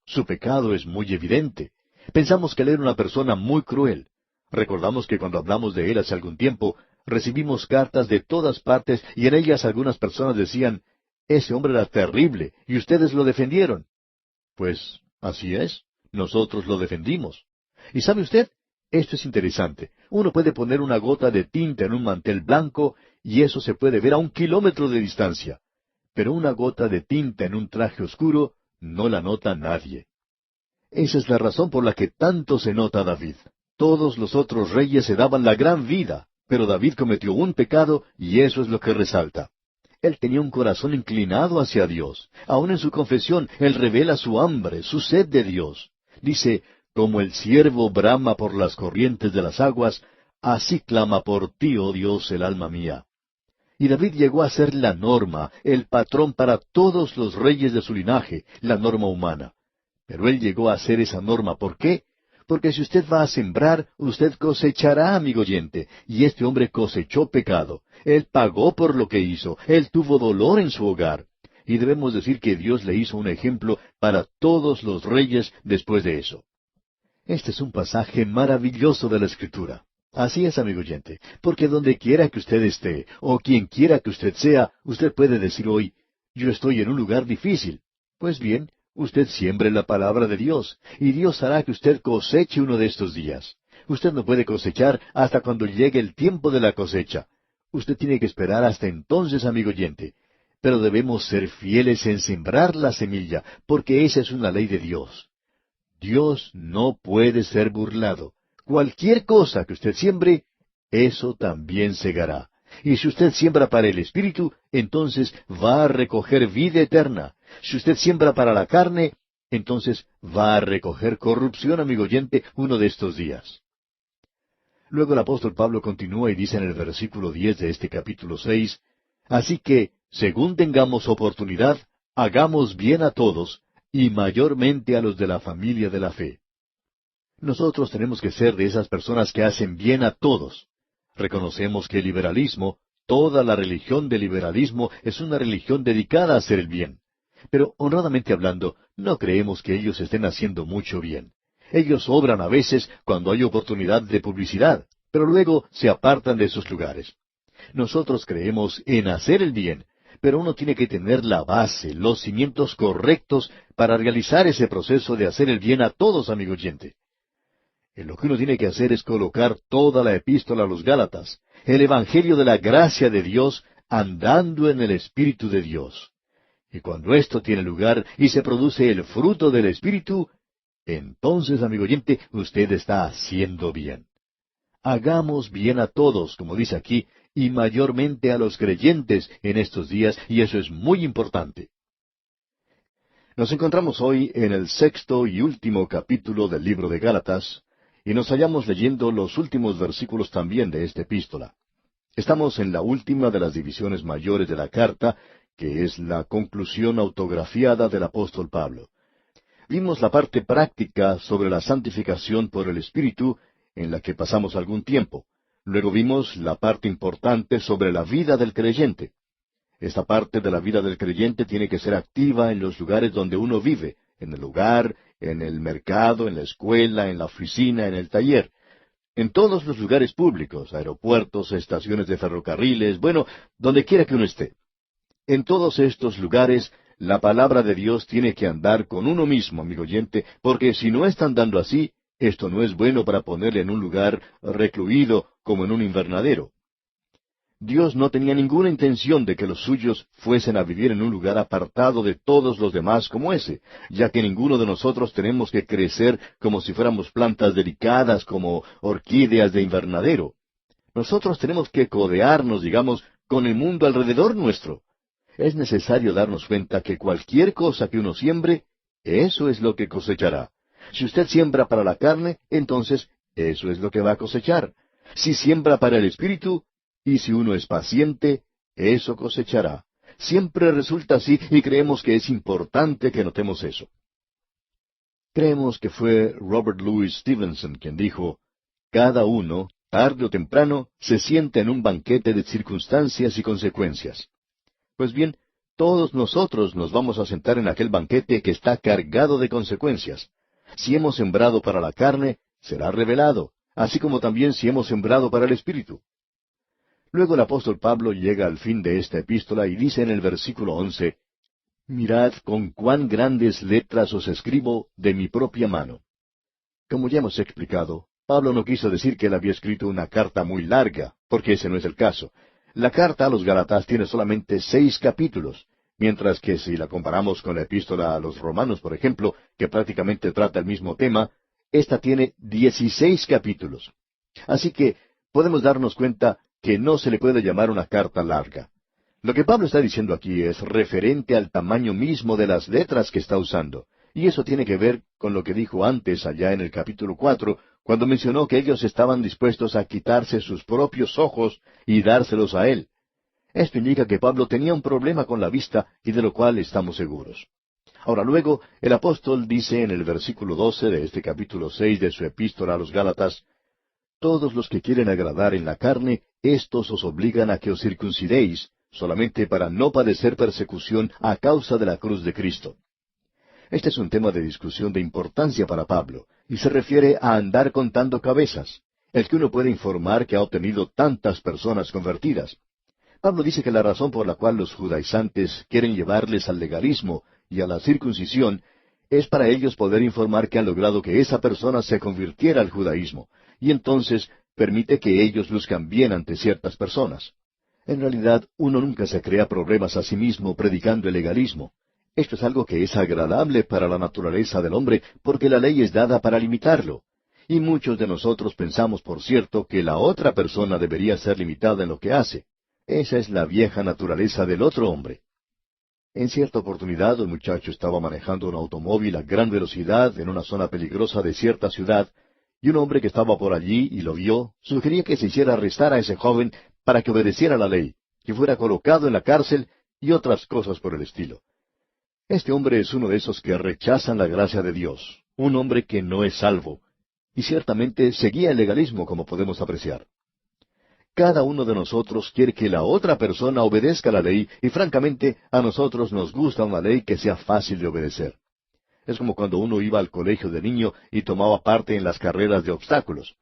Su pecado es muy evidente. Pensamos que él era una persona muy cruel. Recordamos que cuando hablamos de él hace algún tiempo, recibimos cartas de todas partes y en ellas algunas personas decían, ese hombre era terrible y ustedes lo defendieron. Pues así es, nosotros lo defendimos. ¿Y sabe usted? Esto es interesante. Uno puede poner una gota de tinta en un mantel blanco y eso se puede ver a 1 kilómetro de distancia. Pero una gota de tinta en un traje oscuro no la nota nadie. Esa es la razón por la que tanto se nota a David. Todos los otros reyes se daban la gran vida, pero David cometió un pecado y eso es lo que resalta. Él tenía un corazón inclinado hacia Dios. Aun en su confesión, él revela su hambre, su sed de Dios. Dice, como el ciervo brama por las corrientes de las aguas, así clama por ti, oh Dios, el alma mía. Y David llegó a ser la norma, el patrón para todos los reyes de su linaje, la norma humana. Pero él llegó a ser esa norma. ¿Por qué? Porque si usted va a sembrar, usted cosechará, amigo oyente. Y este hombre cosechó pecado. Él pagó por lo que hizo. Él tuvo dolor en su hogar. Y debemos decir que Dios le hizo un ejemplo para todos los reyes después de eso. Este es un pasaje maravilloso de la Escritura. Así es, amigo oyente, porque donde quiera que usted esté, o quien quiera que usted sea, usted puede decir hoy, yo estoy en un lugar difícil. Pues bien, usted siembre la palabra de Dios, y Dios hará que usted coseche uno de estos días. Usted no puede cosechar hasta cuando llegue el tiempo de la cosecha. Usted tiene que esperar hasta entonces, amigo oyente. Pero debemos ser fieles en sembrar la semilla, porque esa es una ley de Dios. Dios no puede ser burlado. Cualquier cosa que usted siembre, eso también segará. Y si usted siembra para el Espíritu, entonces va a recoger vida eterna. Si usted siembra para la carne, entonces va a recoger corrupción, amigo oyente, uno de estos días. Luego el apóstol Pablo continúa y dice en el versículo 10 de este capítulo 6, así que, según tengamos oportunidad, hagamos bien a todos, y mayormente a los de la familia de la fe. Nosotros tenemos que ser de esas personas que hacen bien a todos. Reconocemos que el liberalismo, toda la religión del liberalismo, es una religión dedicada a hacer el bien. Pero, honradamente hablando, no creemos que ellos estén haciendo mucho bien. Ellos obran a veces cuando hay oportunidad de publicidad, pero luego se apartan de esos lugares. Nosotros creemos en hacer el bien, pero uno tiene que tener la base, los cimientos correctos para realizar ese proceso de hacer el bien a todos, amigo oyente. Lo que uno tiene que hacer es colocar toda la epístola a los Gálatas, el Evangelio de la gracia de Dios, andando en el Espíritu de Dios. Y cuando esto tiene lugar y se produce el fruto del Espíritu, entonces, amigo oyente, usted está haciendo bien. Hagamos bien a todos, como dice aquí, y mayormente a los creyentes en estos días, y eso es muy importante. Nos encontramos hoy en el 6º y último capítulo del libro de Gálatas, y nos hallamos leyendo los últimos versículos también de esta epístola. Estamos en la última de las divisiones mayores de la carta, que es la conclusión autografiada del apóstol Pablo. Vimos la parte práctica sobre la santificación por el Espíritu, en la que pasamos algún tiempo. Luego vimos la parte importante sobre la vida del creyente. Esta parte de la vida del creyente tiene que ser activa en los lugares donde uno vive, en el hogar, en el mercado, en la escuela, en la oficina, en el taller, en todos los lugares públicos, aeropuertos, estaciones de ferrocarriles, bueno, donde quiera que uno esté. En todos estos lugares, la palabra de Dios tiene que andar con uno mismo, amigo oyente, porque si no está andando así, esto no es bueno para ponerle en un lugar recluido como en un invernadero. Dios no tenía ninguna intención de que los suyos fuesen a vivir en un lugar apartado de todos los demás como ese, ya que ninguno de nosotros tenemos que crecer como si fuéramos plantas delicadas como orquídeas de invernadero. Nosotros tenemos que codearnos, digamos, con el mundo alrededor nuestro. Es necesario darnos cuenta que cualquier cosa que uno siembre, eso es lo que cosechará. Si usted siembra para la carne, entonces eso es lo que va a cosechar. Si siembra para el Espíritu, y si uno es paciente, eso cosechará. Siempre resulta así y creemos que es importante que notemos eso. Creemos que fue Robert Louis Stevenson quien dijo, cada uno, tarde o temprano, se sienta en un banquete de circunstancias y consecuencias. Pues bien, todos nosotros nos vamos a sentar en aquel banquete que está cargado de consecuencias. Si hemos sembrado para la carne, será revelado, así como también si hemos sembrado para el Espíritu. Luego el apóstol Pablo llega al fin de esta epístola y dice en el versículo 11, mirad con cuán grandes letras os escribo de mi propia mano. Como ya hemos explicado, Pablo no quiso decir que él había escrito una carta muy larga, porque ese no es el caso. La carta a los Gálatas tiene solamente 6 capítulos, mientras que si la comparamos con la epístola a los Romanos, por ejemplo, que prácticamente trata el mismo tema, esta tiene 16 capítulos. Así que podemos darnos cuenta que no se le puede llamar una carta larga. Lo que Pablo está diciendo aquí es referente al tamaño mismo de las letras que está usando, y eso tiene que ver con lo que dijo antes allá en el capítulo 4, cuando mencionó que ellos estaban dispuestos a quitarse sus propios ojos y dárselos a él. Esto indica que Pablo tenía un problema con la vista y de lo cual estamos seguros. Ahora luego, el apóstol dice en el versículo 12 de este capítulo 6 de su epístola a los Gálatas, todos los que quieren agradar en la carne, éstos os obligan a que os circuncidéis, solamente para no padecer persecución a causa de la cruz de Cristo. Este es un tema de discusión de importancia para Pablo, y se refiere a andar contando cabezas, el que uno puede informar que ha obtenido tantas personas convertidas. Pablo dice que la razón por la cual los judaizantes quieren llevarles al legalismo y a la circuncisión es para ellos poder informar que han logrado que esa persona se convirtiera al judaísmo, y entonces permite que ellos luzcan bien ante ciertas personas. En realidad, uno nunca se crea problemas a sí mismo predicando el legalismo. Esto es algo que es agradable para la naturaleza del hombre, porque la ley es dada para limitarlo. Y muchos de nosotros pensamos, por cierto, que la otra persona debería ser limitada en lo que hace. Esa es la vieja naturaleza del otro hombre. En cierta oportunidad, un muchacho estaba manejando un automóvil a gran velocidad en una zona peligrosa de cierta ciudad, y un hombre que estaba por allí y lo vio, sugería que se hiciera arrestar a ese joven para que obedeciera la ley, que fuera colocado en la cárcel y otras cosas por el estilo. Este hombre es uno de esos que rechazan la gracia de Dios, un hombre que no es salvo, y ciertamente seguía el legalismo, como podemos apreciar. Cada uno de nosotros quiere que la otra persona obedezca la ley, y francamente a nosotros nos gusta una ley que sea fácil de obedecer. Es como cuando uno iba al colegio de niño y tomaba parte en las carreras de obstáculos.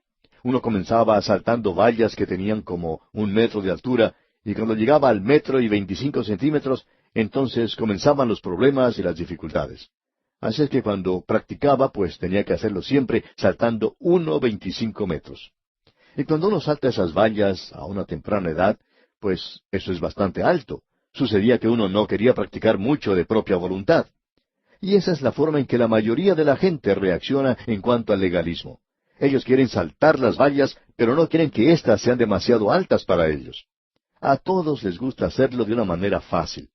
Uno comenzaba saltando vallas que tenían como 1 metro de altura, y cuando llegaba al 1 metro y 25 centímetros, entonces comenzaban los problemas y las dificultades. Así es que cuando practicaba, pues tenía que hacerlo siempre saltando 1,25 metros. Y cuando uno salta esas vallas a una temprana edad, pues eso es bastante alto. Sucedía que uno no quería practicar mucho de propia voluntad. Y esa es la forma en que la mayoría de la gente reacciona en cuanto al legalismo. Ellos quieren saltar las vallas, pero no quieren que éstas sean demasiado altas para ellos. A todos les gusta hacerlo de una manera fácil.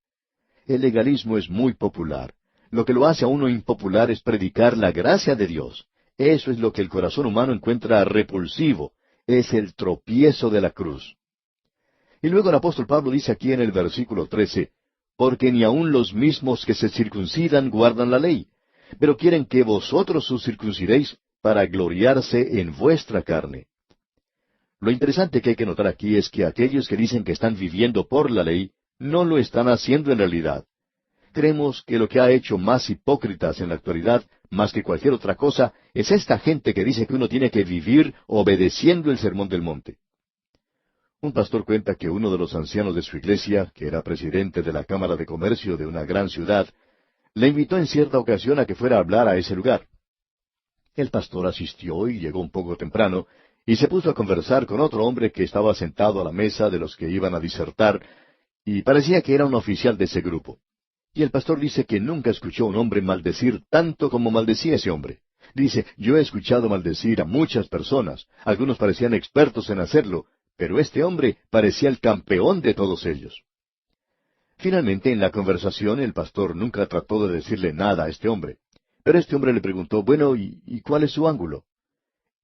El legalismo es muy popular. Lo que lo hace a uno impopular es predicar la gracia de Dios. Eso es lo que el corazón humano encuentra repulsivo. Es el tropiezo de la cruz. Y luego el apóstol Pablo dice aquí en el versículo 13, porque ni aun los mismos que se circuncidan guardan la ley, pero quieren que vosotros os circuncidéis para gloriarse en vuestra carne. Lo interesante que hay que notar aquí es que aquellos que dicen que están viviendo por la ley, no lo están haciendo en realidad. Creemos que lo que ha hecho más hipócritas en la actualidad, más que cualquier otra cosa, es esta gente que dice que uno tiene que vivir obedeciendo el Sermón del Monte. Un pastor cuenta que uno de los ancianos de su iglesia, que era presidente de la Cámara de Comercio de una gran ciudad, le invitó en cierta ocasión a que fuera a hablar a ese lugar. El pastor asistió y llegó un poco temprano, y se puso a conversar con otro hombre que estaba sentado a la mesa de los que iban a disertar, y parecía que era un oficial de ese grupo. Y el pastor dice que nunca escuchó a un hombre maldecir tanto como maldecía ese hombre. Dice, yo he escuchado maldecir a muchas personas, algunos parecían expertos en hacerlo, pero este hombre parecía el campeón de todos ellos. Finalmente, en la conversación, el pastor nunca trató de decirle nada a este hombre. Pero este hombre le preguntó, bueno, ¿y cuál es su ángulo?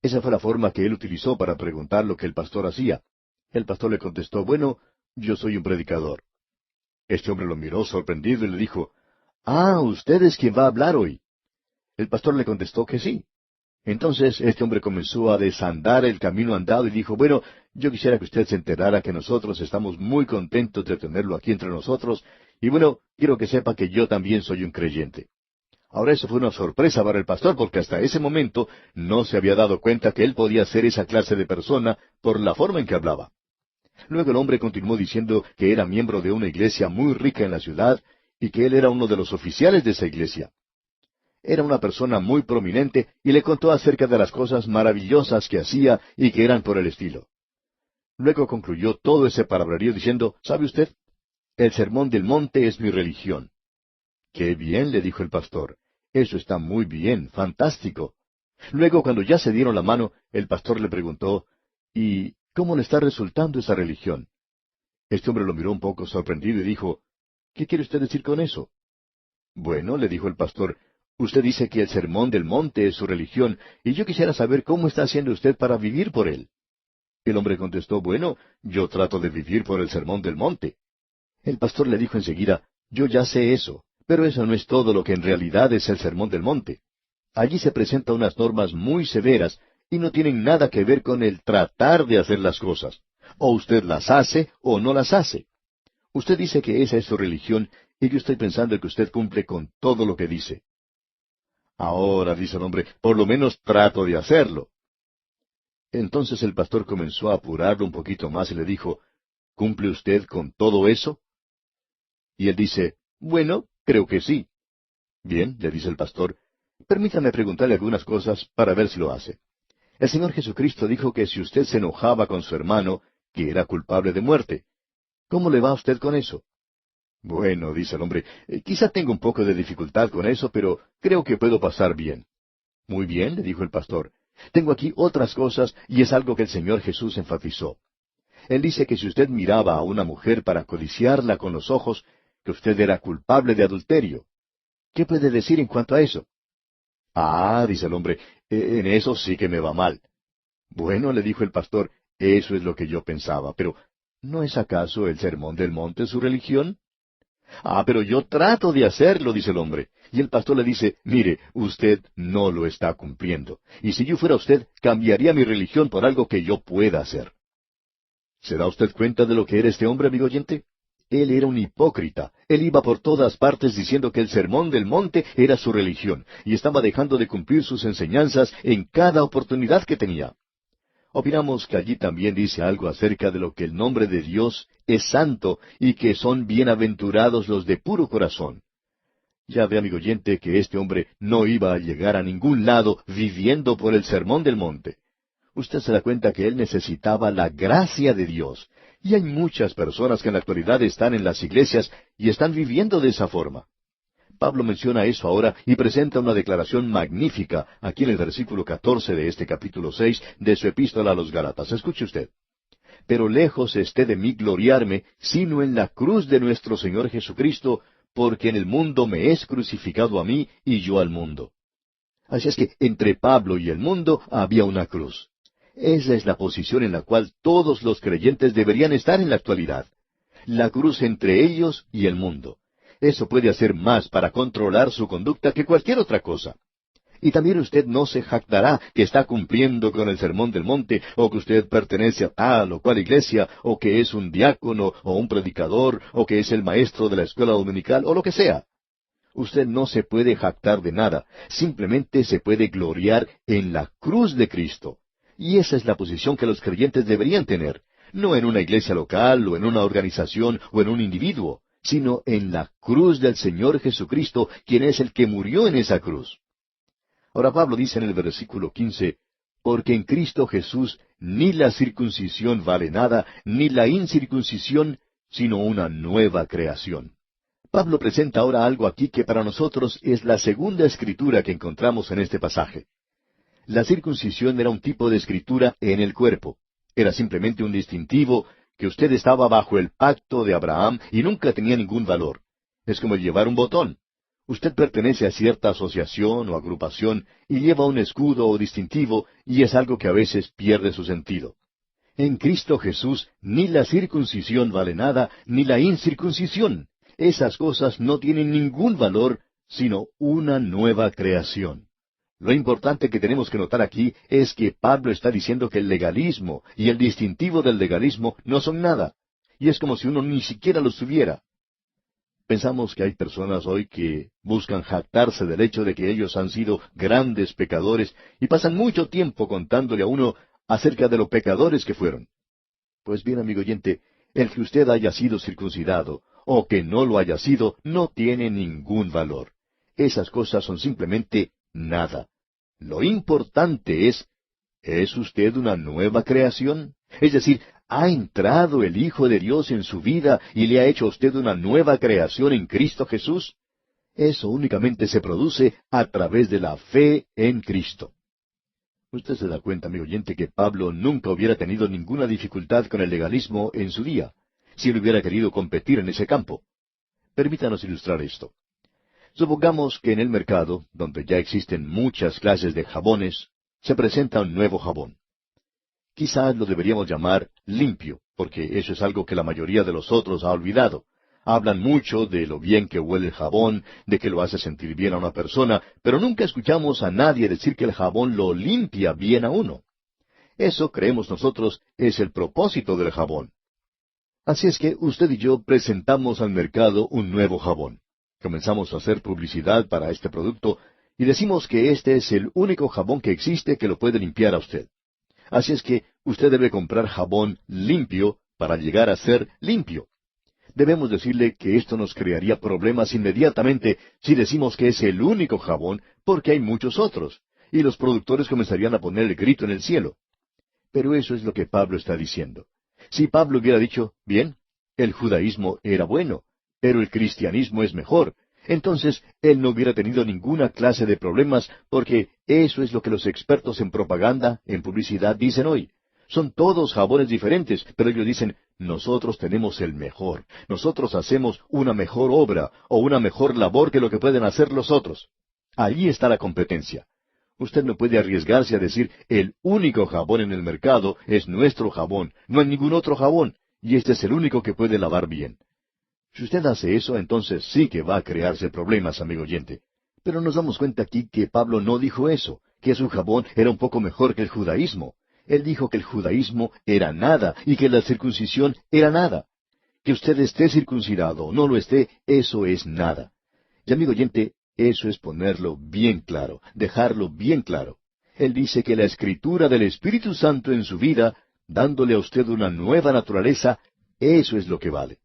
Esa fue la forma que él utilizó para preguntar lo que el pastor hacía. El pastor le contestó, bueno, yo soy un predicador. Este hombre lo miró sorprendido y le dijo, ah, usted es quien va a hablar hoy. El pastor le contestó que sí. Entonces este hombre comenzó a desandar el camino andado y dijo, bueno, yo quisiera que usted se enterara que nosotros estamos muy contentos de tenerlo aquí entre nosotros, y bueno, quiero que sepa que yo también soy un creyente. Ahora eso fue una sorpresa para el pastor, porque hasta ese momento no se había dado cuenta que él podía ser esa clase de persona por la forma en que hablaba. Luego el hombre continuó diciendo que era miembro de una iglesia muy rica en la ciudad y que él era uno de los oficiales de esa iglesia. Era una persona muy prominente y le contó acerca de las cosas maravillosas que hacía y que eran por el estilo. Luego concluyó todo ese palabrerío diciendo, ¿sabe usted? El sermón del monte es mi religión. Qué bien, le dijo el pastor. Eso está muy bien, fantástico. Luego, cuando ya se dieron la mano, el pastor le preguntó, ¿y cómo le está resultando esa religión? Este hombre lo miró un poco sorprendido y dijo, ¿qué quiere usted decir con eso? Bueno, le dijo el pastor, usted dice que el sermón del monte es su religión, y yo quisiera saber cómo está haciendo usted para vivir por él. El hombre contestó, bueno, yo trato de vivir por el sermón del monte. El pastor le dijo enseguida, yo ya sé eso, pero eso no es todo lo que en realidad es el sermón del monte. Allí se presentan unas normas muy severas y no tienen nada que ver con el tratar de hacer las cosas. O usted las hace o no las hace. Usted dice que esa es su religión y yo estoy pensando que usted cumple con todo lo que dice. Ahora, dice el hombre, por lo menos trato de hacerlo. Entonces el pastor comenzó a apurarlo un poquito más y le dijo, ¿cumple usted con todo eso? Y él dice, bueno, creo que sí. Bien, le dice el pastor, permítame preguntarle algunas cosas para ver si lo hace. El Señor Jesucristo dijo que si usted se enojaba con su hermano, que era culpable de muerte. ¿Cómo le va a usted con eso? Bueno, dice el hombre, quizá tenga un poco de dificultad con eso, pero creo que puedo pasar bien. Muy bien, le dijo el pastor. Tengo aquí otras cosas y es algo que el Señor Jesús enfatizó. Él dice que si usted miraba a una mujer para codiciarla con los ojos, que usted era culpable de adulterio. ¿Qué puede decir en cuanto a eso? Ah, dice el hombre, en eso sí que me va mal. Bueno, le dijo el pastor, eso es lo que yo pensaba, pero ¿no es acaso el sermón del monte su religión? Ah, pero yo trato de hacerlo, dice el hombre. Y el pastor le dice, mire, usted no lo está cumpliendo. Y si yo fuera usted, cambiaría mi religión por algo que yo pueda hacer. ¿Se da usted cuenta de lo que era este hombre, amigo oyente? Él era un hipócrita. Él iba por todas partes diciendo que el sermón del monte era su religión, y estaba dejando de cumplir sus enseñanzas en cada oportunidad que tenía. Opinamos que allí también dice algo acerca de lo que el nombre de Dios es santo y que son bienaventurados los de puro corazón. Ya ve, amigo oyente, que este hombre no iba a llegar a ningún lado viviendo por el sermón del monte. Usted se da cuenta que él necesitaba la gracia de Dios. Y hay muchas personas que en la actualidad están en las iglesias y están viviendo de esa forma. Pablo menciona eso ahora y presenta una declaración magnífica aquí en el versículo 14 de este capítulo 6 de su epístola a los Gálatas. Escuche usted. Pero lejos esté de mí gloriarme, sino en la cruz de nuestro Señor Jesucristo, porque en el mundo me es crucificado a mí y yo al mundo. Así es que entre Pablo y el mundo había una cruz. Esa es la posición en la cual todos los creyentes deberían estar en la actualidad. La cruz entre ellos y el mundo. Eso puede hacer más para controlar su conducta que cualquier otra cosa. Y también usted no se jactará que está cumpliendo con el sermón del monte, o que usted pertenece a tal o cual iglesia, o que es un diácono, o un predicador, o que es el maestro de la escuela dominical, o lo que sea. Usted no se puede jactar de nada, simplemente se puede gloriar en la cruz de Cristo. Y esa es la posición que los creyentes deberían tener, no en una iglesia local, o en una organización, o en un individuo, sino en la cruz del Señor Jesucristo, quien es el que murió en esa cruz. Ahora Pablo dice en el versículo 15, porque en Cristo Jesús ni la circuncisión vale nada, ni la incircuncisión, sino una nueva creación. Pablo presenta ahora algo aquí que para nosotros es la segunda escritura que encontramos en este pasaje. La circuncisión era un tipo de escritura en el cuerpo. Era simplemente un distintivo que usted estaba bajo el pacto de Abraham y nunca tenía ningún valor. Es como el llevar un botón. Usted pertenece a cierta asociación o agrupación y lleva un escudo o distintivo y es algo que a veces pierde su sentido. En Cristo Jesús ni la circuncisión vale nada, ni la incircuncisión. Esas cosas no tienen ningún valor, sino una nueva creación. Lo importante que tenemos que notar aquí es que Pablo está diciendo que el legalismo y el distintivo del legalismo no son nada. Y es como si uno ni siquiera los tuviera. Pensamos que hay personas hoy que buscan jactarse del hecho de que ellos han sido grandes pecadores y pasan mucho tiempo contándole a uno acerca de lo pecadores que fueron. Pues bien, amigo oyente, el que usted haya sido circuncidado o que no lo haya sido no tiene ningún valor. Esas cosas son simplemente nada. Lo importante ¿es usted una nueva creación? Es decir, ¿ha entrado el Hijo de Dios en su vida y le ha hecho a usted una nueva creación en Cristo Jesús? Eso únicamente se produce a través de la fe en Cristo. Usted se da cuenta, amigo oyente, que Pablo nunca hubiera tenido ninguna dificultad con el legalismo en su día, si él hubiera querido competir en ese campo. Permítanos ilustrar esto. Supongamos que en el mercado, donde ya existen muchas clases de jabones, se presenta un nuevo jabón. Quizás lo deberíamos llamar limpio, porque eso es algo que la mayoría de los otros ha olvidado. Hablan mucho de lo bien que huele el jabón, de que lo hace sentir bien a una persona, pero nunca escuchamos a nadie decir que el jabón lo limpia bien a uno. Eso, creemos nosotros, es el propósito del jabón. Así es que usted y yo presentamos al mercado un nuevo jabón. Comenzamos a hacer publicidad para este producto y decimos que este es el único jabón que existe que lo puede limpiar a usted. Así es que usted debe comprar jabón limpio para llegar a ser limpio. Debemos decirle que esto nos crearía problemas inmediatamente si decimos que es el único jabón, porque hay muchos otros, y los productores comenzarían a poner el grito en el cielo. Pero eso es lo que Pablo está diciendo. Si Pablo hubiera dicho, bien, el judaísmo era bueno, pero el cristianismo es mejor, entonces él no hubiera tenido ninguna clase de problemas, porque eso es lo que los expertos en propaganda, en publicidad, dicen hoy. Son todos jabones diferentes, pero ellos dicen, nosotros tenemos el mejor, nosotros hacemos una mejor obra o una mejor labor que lo que pueden hacer los otros. Allí está la competencia. Usted no puede arriesgarse a decir, el único jabón en el mercado es nuestro jabón, no hay ningún otro jabón, y este es el único que puede lavar bien. Si usted hace eso, entonces sí que va a crearse problemas, amigo oyente. Pero nos damos cuenta aquí que Pablo no dijo eso, que su jabón era un poco mejor que el judaísmo. Él dijo que el judaísmo era nada y que la circuncisión era nada. Que usted esté circuncidado o no lo esté, eso es nada. Y amigo oyente, eso es ponerlo bien claro, dejarlo bien claro. Él dice que la escritura del Espíritu Santo en su vida, dándole a usted una nueva naturaleza, eso es lo que vale.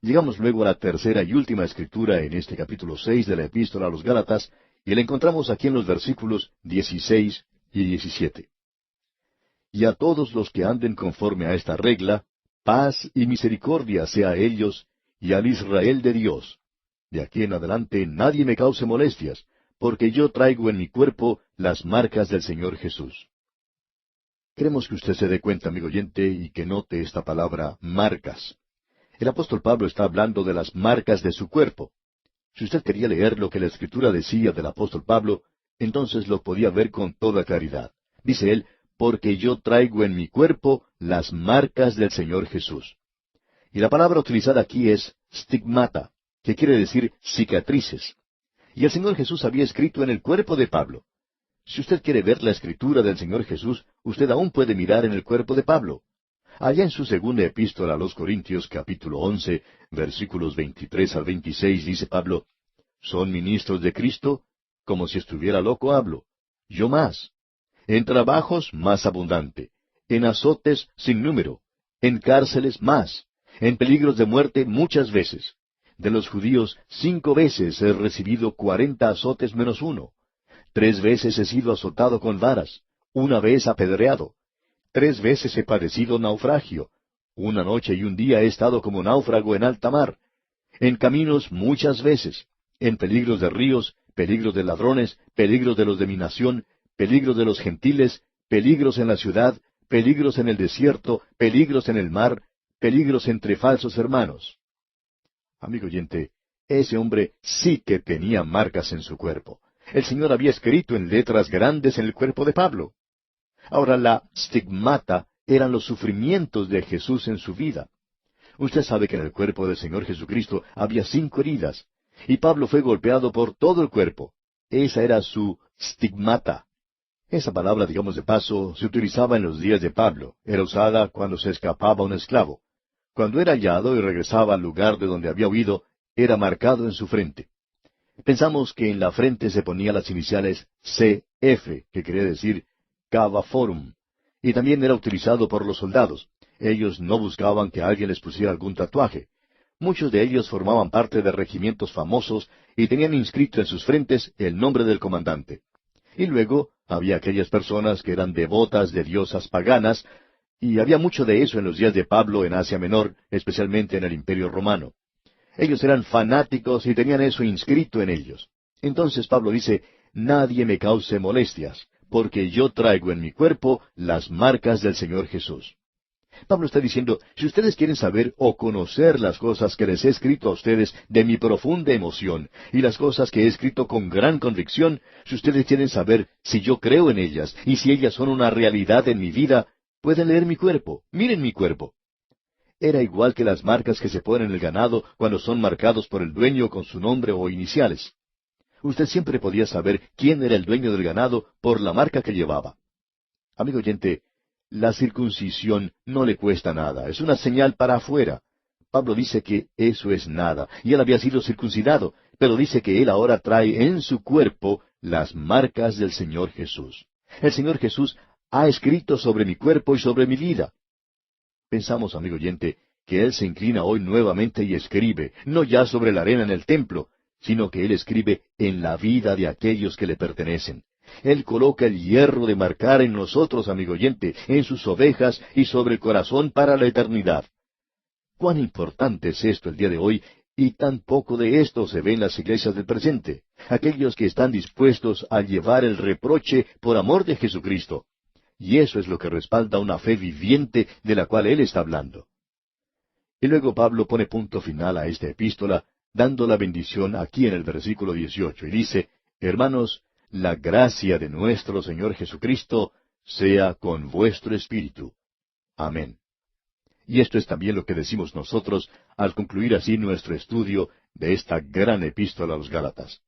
Llegamos luego a la tercera y última escritura en este capítulo 6 de la Epístola a los Gálatas, y la encontramos aquí en los versículos 16 y 17. Y a todos los que anden conforme a esta regla, paz y misericordia sea a ellos y al Israel de Dios. De aquí en adelante nadie me cause molestias, porque yo traigo en mi cuerpo las marcas del Señor Jesús. Queremos que usted se dé cuenta, amigo oyente, y que note esta palabra marcas. El apóstol Pablo está hablando de las marcas de su cuerpo. Si usted quería leer lo que la Escritura decía del apóstol Pablo, entonces lo podía ver con toda claridad. Dice él, porque yo traigo en mi cuerpo las marcas del Señor Jesús. Y la palabra utilizada aquí es stigmata, que quiere decir cicatrices. Y el Señor Jesús había escrito en el cuerpo de Pablo. Si usted quiere ver la escritura del Señor Jesús, usted aún puede mirar en el cuerpo de Pablo. Allá en su segunda epístola a los Corintios, capítulo 11, versículos 23 al 26, dice Pablo, ¿son ministros de Cristo? Como si estuviera loco hablo. Yo más. En trabajos más abundante. En azotes sin número. En cárceles más. En peligros de muerte muchas veces. De los judíos 5 veces he recibido 40 azotes menos uno. 3 veces he sido azotado con varas. 1 vez apedreado. 3 veces he padecido naufragio. 1 noche y un día he estado como náufrago en alta mar. En caminos muchas veces. En peligros de ríos, peligros de ladrones, peligros de los de mi nación, peligros de los gentiles, peligros en la ciudad, peligros en el desierto, peligros en el mar, peligros entre falsos hermanos. Amigo oyente, ese hombre sí que tenía marcas en su cuerpo. El Señor había escrito en letras grandes en el cuerpo de Pablo. Ahora la stigmata eran los sufrimientos de Jesús en su vida. Usted sabe que en el cuerpo del Señor Jesucristo había 5 heridas, y Pablo fue golpeado por todo el cuerpo. Esa era su stigmata. Esa palabra, digamos de paso, se utilizaba en los días de Pablo. Era usada cuando se escapaba un esclavo. Cuando era hallado y regresaba al lugar de donde había huido, era marcado en su frente. Pensamos que en la frente se ponía las iniciales CF, que quería decir Cava Forum, y también era utilizado por los soldados. Ellos no buscaban que alguien les pusiera algún tatuaje. Muchos de ellos formaban parte de regimientos famosos y tenían inscrito en sus frentes el nombre del comandante. Y luego había aquellas personas que eran devotas de diosas paganas, y había mucho de eso en los días de Pablo en Asia Menor, especialmente en el Imperio Romano. Ellos eran fanáticos y tenían eso inscrito en ellos. Entonces Pablo dice, nadie me cause molestias, porque yo traigo en mi cuerpo las marcas del Señor Jesús. Pablo está diciendo, si ustedes quieren saber o conocer las cosas que les he escrito a ustedes de mi profunda emoción, y las cosas que he escrito con gran convicción, si ustedes quieren saber si yo creo en ellas, y si ellas son una realidad en mi vida, pueden leer mi cuerpo, miren mi cuerpo. Era igual que las marcas que se ponen en el ganado cuando son marcados por el dueño con su nombre o iniciales. Usted siempre podía saber quién era el dueño del ganado por la marca que llevaba. Amigo oyente, la circuncisión no le cuesta nada, es una señal para afuera. Pablo dice que eso es nada, y él había sido circuncidado, pero dice que él ahora trae en su cuerpo las marcas del Señor Jesús. El Señor Jesús ha escrito sobre mi cuerpo y sobre mi vida. Pensamos, amigo oyente, que Él se inclina hoy nuevamente y escribe, no ya sobre la arena en el templo, sino que Él escribe en la vida de aquellos que le pertenecen. Él coloca el hierro de marcar en nosotros, amigo oyente, en sus ovejas y sobre el corazón para la eternidad. Cuán importante es esto el día de hoy, y tan poco de esto se ve en las iglesias del presente. Aquellos que están dispuestos a llevar el reproche por amor de Jesucristo. Y eso es lo que respalda una fe viviente de la cual él está hablando. Y luego Pablo pone punto final a esta epístola, dando la bendición aquí en el versículo 18, y dice, Hermanos, la gracia de nuestro Señor Jesucristo sea con vuestro espíritu. Amén. Y esto es también lo que decimos nosotros al concluir así nuestro estudio de esta gran epístola a los Gálatas.